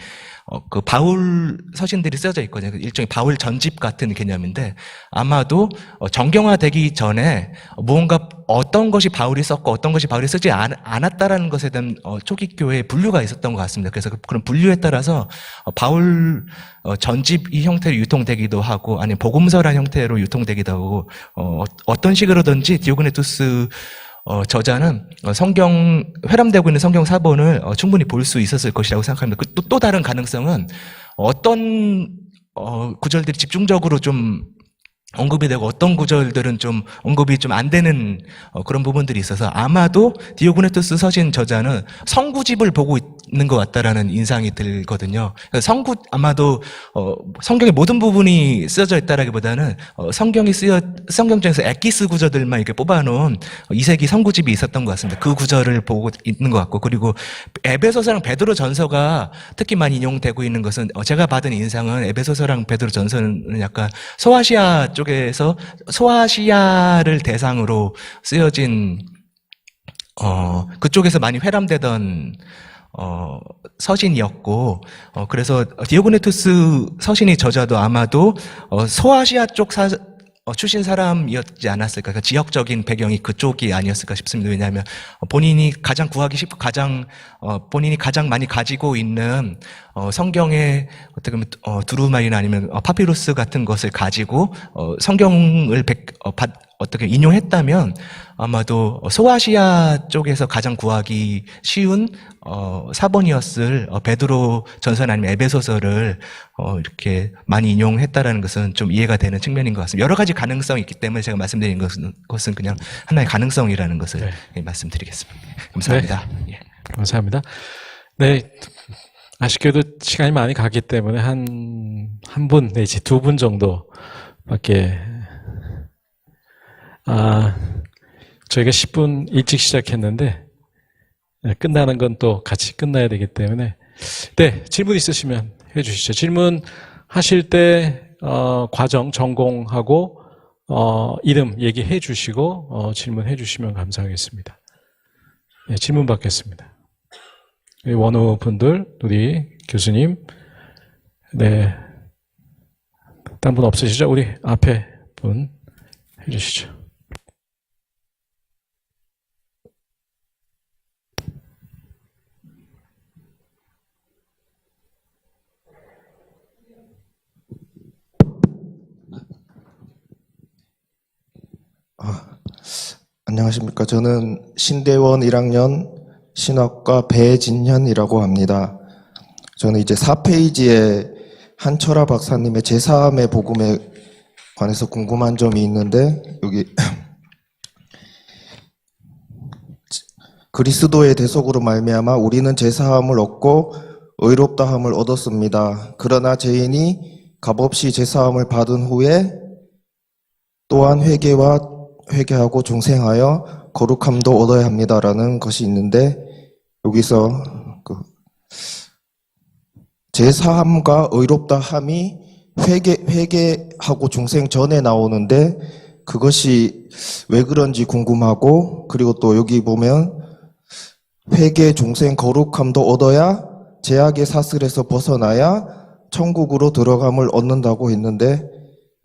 그 바울 서신들이 쓰여져 있거든요. 일종의 바울 전집 같은 개념인데, 아마도 정경화되기 전에 무언가 어떤 것이 바울이 썼고 어떤 것이 바울이 쓰지 않았다라는 것에 대한 초기 교회의 분류가 있었던 것 같습니다. 그래서 그런 분류에 따라서 바울 전집 이 형태로 유통되기도 하고, 아니면 복음서라는 형태로 유통되기도 하고, 어떤 식으로든지 디오그네투스 저자는 성경, 회람되고 있는 성경 사본을 충분히 볼 수 있었을 것이라고 생각합니다. 또 다른 가능성은 어떤 구절들이 집중적으로 좀 언급이 되고 어떤 구절들은 좀 언급이 좀 안 되는 그런 부분들이 있어서, 아마도 디오그네투스 서신 저자는 성구집을 보고 있는 것 같다라는 인상이 들거든요. 아마도 성경의 모든 부분이 쓰여져 있다라기보다는 성경 중에서 엑기스 구절들만 이렇게 뽑아놓은 2세기 성구집이 있었던 것 같습니다. 그 구절을 보고 있는 것 같고, 그리고 에베소서랑 베드로 전서가 특히 많이 인용되고 있는 것은, 제가 받은 인상은 에베소서랑 베드로 전서는 약간 소아시아 쪽에서 소아시아를 대상으로 쓰여진 그쪽에서 많이 회람되던 서신이었고, 그래서 디오그네투스 서신의 저자도 아마도 소아시아 쪽 출신 사람이었지 않았을까. 그러니까 지역적인 배경이 그쪽이 아니었을까 싶습니다. 왜냐하면 본인이 가장 구하기 쉽고 본인이 가장 많이 가지고 있는 성경의 어떻게 보면 두루마리나 아니면 파피루스 같은 것을 가지고 성경을 어떻게 인용했다면, 아마도 소아시아 쪽에서 가장 구하기 쉬운 사본이었을 베드로 전서나 아니면 에베소서를 이렇게 많이 인용했다라는 것은 좀 이해가 되는 측면인 것 같습니다. 여러 가지 가능성이 있기 때문에 제가 말씀드린 것은 그냥 하나의 가능성이라는 것을 말씀드리겠습니다. 감사합니다.
네. 감사합니다. 네. 아쉽게도 시간이 많이 가기 때문에 한 분 내지 두 분 정도밖에, 저희가 10분 일찍 시작했는데, 끝나는 건 또 같이 끝나야 되기 때문에, 네, 질문 있으시면 해주시죠. 질문 하실 때, 과정, 전공하고, 이름 얘기해 주시고, 질문해 주시면 감사하겠습니다. 네, 질문 받겠습니다. 원우 분들, 우리 교수님, 네. 다른 분 없으시죠? 우리 앞에 분 해주시죠.
안녕하십니까. 저는 신대원 1학년 신학과 배진현이라고 합니다. 저는 이제 4페이지에 한철아 박사님의 제3의 복음에 관해서 궁금한 점이 있는데, 여기 그리스도의 대속으로 말미암아 우리는 제사함을 얻고 의롭다함을 얻었습니다. 그러나 죄인이 값없이 제사함을 받은 후에 또한 회개하고 중생하여 거룩함도 얻어야 합니다라는 것이 있는데, 여기서 제사함과 의롭다함이 회개하고 중생 전에 나오는데 그것이 왜 그런지 궁금하고, 그리고 또 여기 보면 회개, 중생, 거룩함도 얻어야 죄악의 사슬에서 벗어나야 천국으로 들어감을 얻는다고 했는데,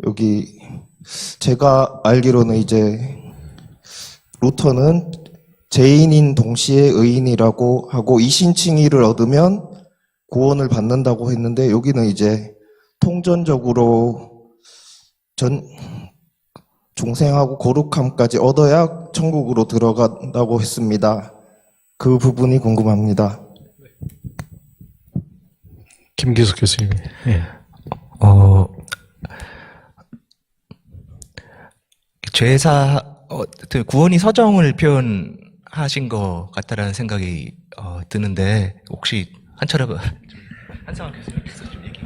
여기 제가 알기로는 이제 루터는 죄인인 동시에 의인이라고 하고 이신칭의를 얻으면 구원을 받는다고 했는데, 여기는 이제 통전적으로 중생하고 거룩함까지 얻어야 천국으로 들어간다고 했습니다. 그 부분이 궁금합니다.
김기숙 교수님. 예.
구원이 서정을 표현하신 것 같다라는 생각이 드는데, 혹시 한철아 한상환 교수님께서 좀 얘기.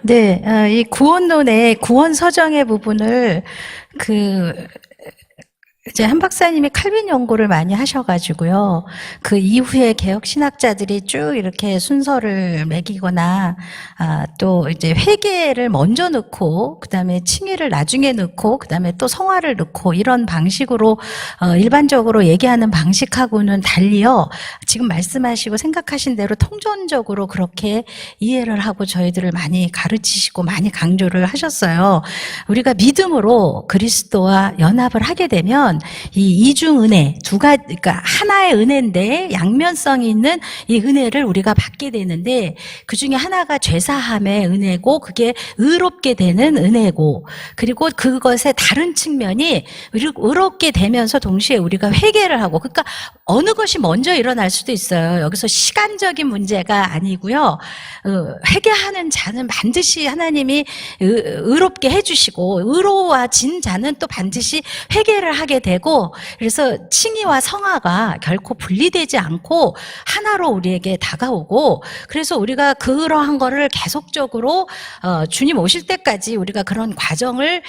네, 이 구원론의 구원 서정의 부분을 이제 한 박사님이 칼빈 연구를 많이 하셔가지고요. 그 이후에 개혁 신학자들이 쭉 이렇게 순서를 매기거나, 또 이제 회개를 먼저 넣고, 그 다음에 칭의를 나중에 넣고, 그 다음에 또 성화를 넣고, 이런 방식으로, 일반적으로 얘기하는 방식하고는 달리요. 지금 말씀하시고 생각하신 대로 통전적으로 그렇게 이해를 하고 저희들을 많이 가르치시고 많이 강조를 하셨어요. 우리가 믿음으로 그리스도와 연합을 하게 되면 이 이중 은혜 그러니까 하나의 은혜인데 양면성이 있는 이 은혜를 우리가 받게 되는데, 그 중에 하나가 죄사함의 은혜고 그게 의롭게 되는 은혜고, 그리고 그것의 다른 측면이 의롭게 되면서 동시에 우리가 회개를 하고, 그러니까 어느 것이 먼저 일어날 수도 있어요. 여기서 시간적인 문제가 아니고요. 회개하는 자는 반드시 하나님이 의롭게 해주시고, 의로워진 자는 또 반드시 회개를 하게 되고, 그래서 칭의와 성화가 결코 분리되지 않고 하나로 우리에게 다가오고, 그래서 우리가 그러한 거를 계속적으로 주님 오실 때까지 우리가 그런 과정을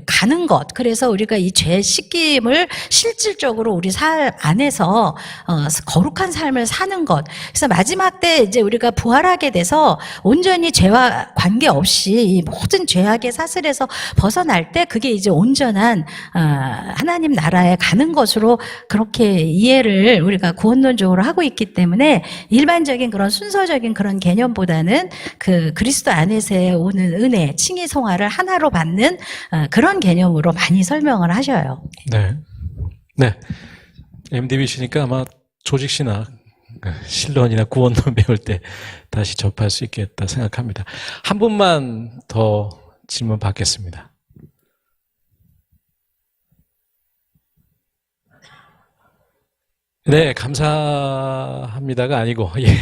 가는 것, 그래서 우리가 이 죄 씻김을 실질적으로 우리 삶 안에서 거룩한 삶을 사는 것. 그래서 마지막 때 이제 우리가 부활하게 돼서 온전히 죄와 관계없이 이 모든 죄악의 사슬에서 벗어날 때 그게 이제 온전한 하나님 나라에 가는 것으로 그렇게 이해를 우리가 구원론적으로 하고 있기 때문에, 일반적인 그런 순서적인 그런 개념보다는 그 그리스도 안에서 오는 은혜, 칭의 성화를 하나로 받는 그런 개념으로 많이 설명을 하셔요.
네. 네. MDB시니까 아마 조직신학, 신론이나 구원론 배울 때 다시 접할 수 있겠다 생각합니다. 한 분만 더 질문 받겠습니다. 네, 감사합니다가 아니고, 예.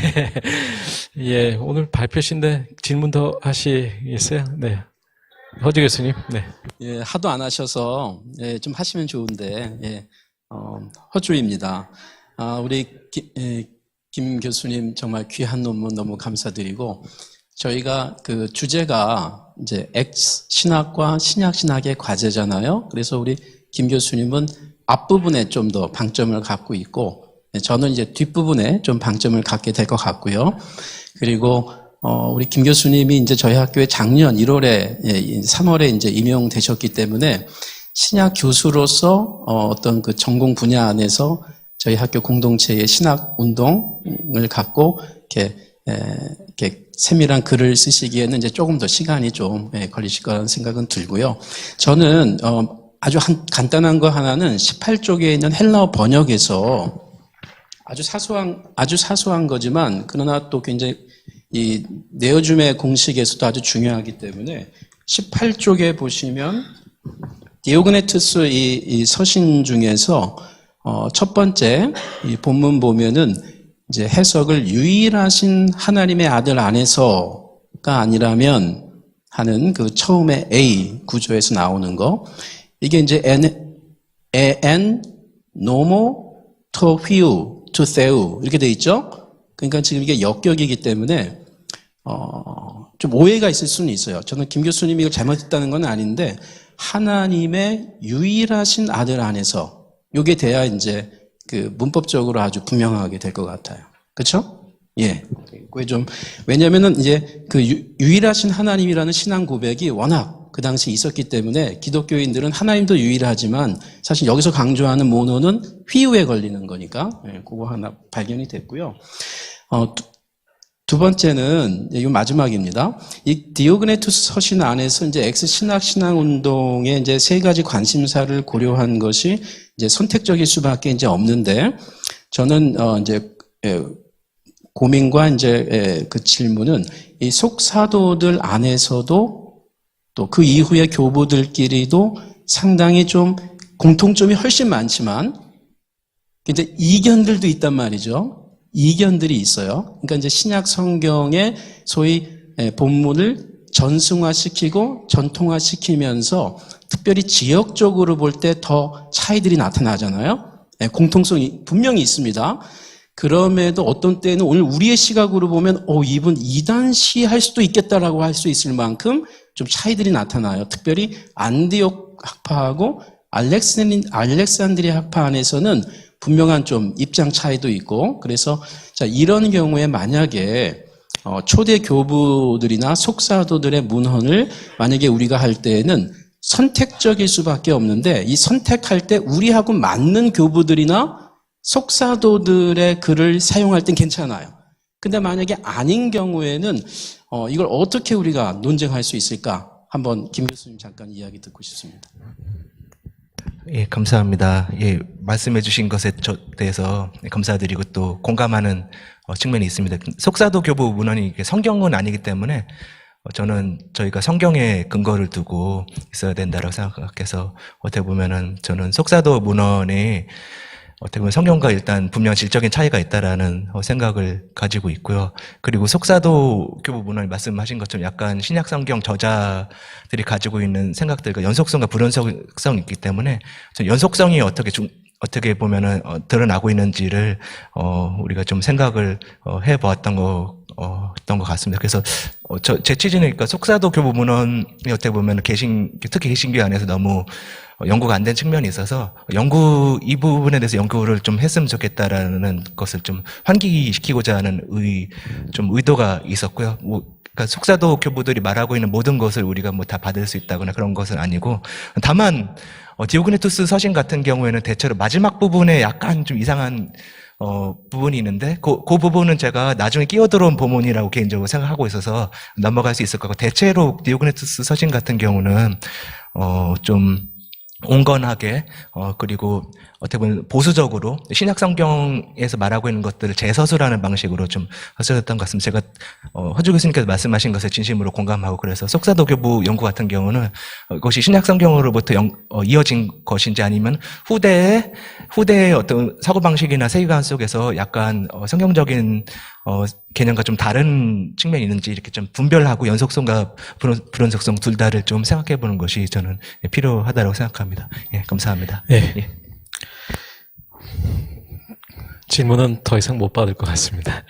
예, 오늘 발표신데 질문 더 하시겠어요? 네. 허지 교수님, 네.
예, 하도 안 하셔서, 예, 좀 하시면 좋은데, 예, 허주입니다. 우리 김 교수님 정말 귀한 논문 너무 감사드리고, 저희가 그 주제가 이제 신학과 신약신학의 과제잖아요. 그래서 우리 김 교수님은 앞부분에 좀 더 방점을 갖고 있고, 저는 이제 뒷부분에 좀 방점을 갖게 될 것 같고요. 그리고 우리 김 교수님이 이제 저희 학교에 작년 1월에 3월에 이제 임용되셨기 때문에 신약 교수로서 어떤 그 전공 분야 안에서 저희 학교 공동체의 신학 운동을 갖고 이렇게 이렇게 세밀한 글을 쓰시기에는 이제 조금 더 시간이 좀 걸리실 거라는 생각은 들고요. 저는 아주 간단한 거 하나는 18쪽에 있는 헬라어 번역에서 아주 사소한 거지만 그러나 또 굉장히 이 네오줌의 공식에서도 아주 중요하기 때문에 18쪽에 보시면 디오그네투스 이 서신 중에서 첫 번째 이 본문 보면은 이제 해석을 유일하신 하나님의 아들 안에서가 아니라면 하는 그 처음에 A 구조에서 나오는 거 이게 이제 en nomo to 휘우 to theou 이렇게 돼 있죠. 그러니까 지금 이게 역격이기 때문에 좀 오해가 있을 수는 있어요. 저는 김 교수님이 이걸 잘못했다는 건 아닌데 하나님의 유일하신 아들 안에서 요게 돼야 이제 그 문법적으로 아주 분명하게 될 것 같아요. 그렇죠? 예. 그게 좀 왜냐면은 이제 그 유일하신 하나님이라는 신앙 고백이 워낙 그 당시 있었기 때문에 기독교인들은 하나님도 유일하지만 사실 여기서 강조하는 모노는 휘우에 걸리는 거니까 예, 그거 하나 발견이 됐고요. 두 번째는 이거 마지막입니다. 이 디오그네투스 서신 안에서 이제 엑스 신학 운동의 이제 세 가지 관심사를 고려한 것이 이제 선택적일 수밖에 이제 없는데 저는 이제 고민과 이제 그 질문은 이 속사도들 안에서도 또 그 이후의 교부들끼리도 상당히 좀 공통점이 훨씬 많지만 이제 이견들도 있단 말이죠. 이견들이 있어요. 그러니까 이제 신약 성경의 소위 본문을 전승화시키고 전통화시키면서 특별히 지역적으로 볼 때 더 차이들이 나타나잖아요. 공통성이 분명히 있습니다. 그럼에도 어떤 때는 오늘 우리의 시각으로 보면 이분 이단시 할 수도 있겠다라고 할 수 있을 만큼 좀 차이들이 나타나요. 특별히 안디옥 학파하고 알렉산드리아 학파 안에서는 분명한 좀 입장 차이도 있고 그래서 자 이런 경우에 만약에 초대 교부들이나 속사도들의 문헌을 만약에 우리가 할 때에는 선택적일 수밖에 없는데 이 선택할 때 우리하고 맞는 교부들이나 속사도들의 글을 사용할 땐 괜찮아요. 근데 만약에 아닌 경우에는 이걸 어떻게 우리가 논쟁할 수 있을까? 한번 김 교수님 잠깐 이야기 듣고 싶습니다.
예, 감사합니다. 예, 말씀해 주신 것에 대해서 감사드리고 또 공감하는 측면이 있습니다. 속사도 교부 문헌이 성경은 아니기 때문에 저는 저희가 성경에 근거를 두고 있어야 된다고 생각해서 어떻게 보면은 저는 속사도 문헌이 어떻게 보면 성경과 일단 분명 질적인 차이가 있다라는 생각을 가지고 있고요. 그리고 속사도 교부 문헌이 말씀하신 것처럼 약간 신약 성경 저자들이 가지고 있는 생각들과 연속성과 불연속성이 있기 때문에 연속성이 어떻게 보면은 드러나고 있는지를 우리가 좀 생각을 해보았던 것 같습니다. 그래서 제 취지는 그러니까 속사도 교부 문헌이 어떻게 보면 특히 개신교 안에서 너무 연구가 안 된 측면이 있어서 이 부분에 대해서 연구를 좀 했으면 좋겠다라는 것을 좀 환기시키고자 하는 의도가 있었고요. 그러니까 속사도 교부들이 말하고 있는 모든 것을 우리가 다 받을 수 있다거나 그런 것은 아니고 다만 디오그네투스 서신 같은 경우에는 대체로 마지막 부분에 약간 좀 이상한 부분이 있는데 그 부분은 제가 나중에 끼어들어온 본문이라고 개인적으로 생각하고 있어서 넘어갈 수 있을 것 같고 대체로 디오그네투스 서신 같은 경우는 좀 온건하게 그리고 어떻게 보면 보수적으로 신약 성경에서 말하고 있는 것들을 재서술하는 방식으로 좀 서술했던 것 같습니다. 제가 허주 교수님께서 말씀하신 것에 진심으로 공감하고 그래서 속사도 교부 연구 같은 경우는 이것이 신약 성경으로부터 이어진 것인지 아니면 후대의 어떤 사고 방식이나 세계관 속에서 약간 성경적인 개념과 좀 다른 측면이 있는지 이렇게 좀 분별하고 연속성과 불연속성 둘 다를 좀 생각해 보는 것이 저는 필요하다고 생각합니다. 예, 감사합니다.
네.
예.
질문은 더 이상 못 받을 것 같습니다.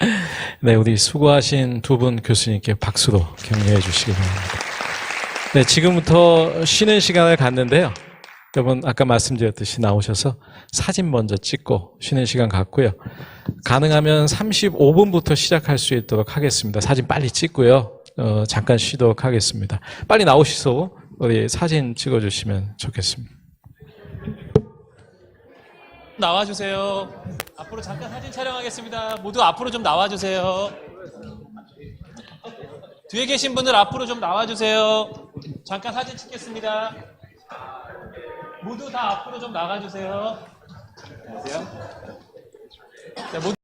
네, 우리 수고하신 두 분 교수님께 박수로 격려해 주시기 바랍니다. 네, 지금부터 쉬는 시간을 갖는데요. 여러분 아까 말씀드렸듯이 나오셔서 사진 먼저 찍고 쉬는 시간 갖고요. 가능하면 35분부터 시작할 수 있도록 하겠습니다. 사진 빨리 찍고요. 잠깐 쉬도록 하겠습니다. 빨리 나오시소 우리 사진 찍어주시면 좋겠습니다.
나와주세요. 앞으로 잠깐 사진 촬영하겠습니다. 모두 앞으로 좀 나와주세요. 뒤에 계신 분들 앞으로 좀 나와주세요. 잠깐 사진 찍겠습니다. 모두 다 앞으로 좀 나가주세요. 안녕하세요. 자, 모두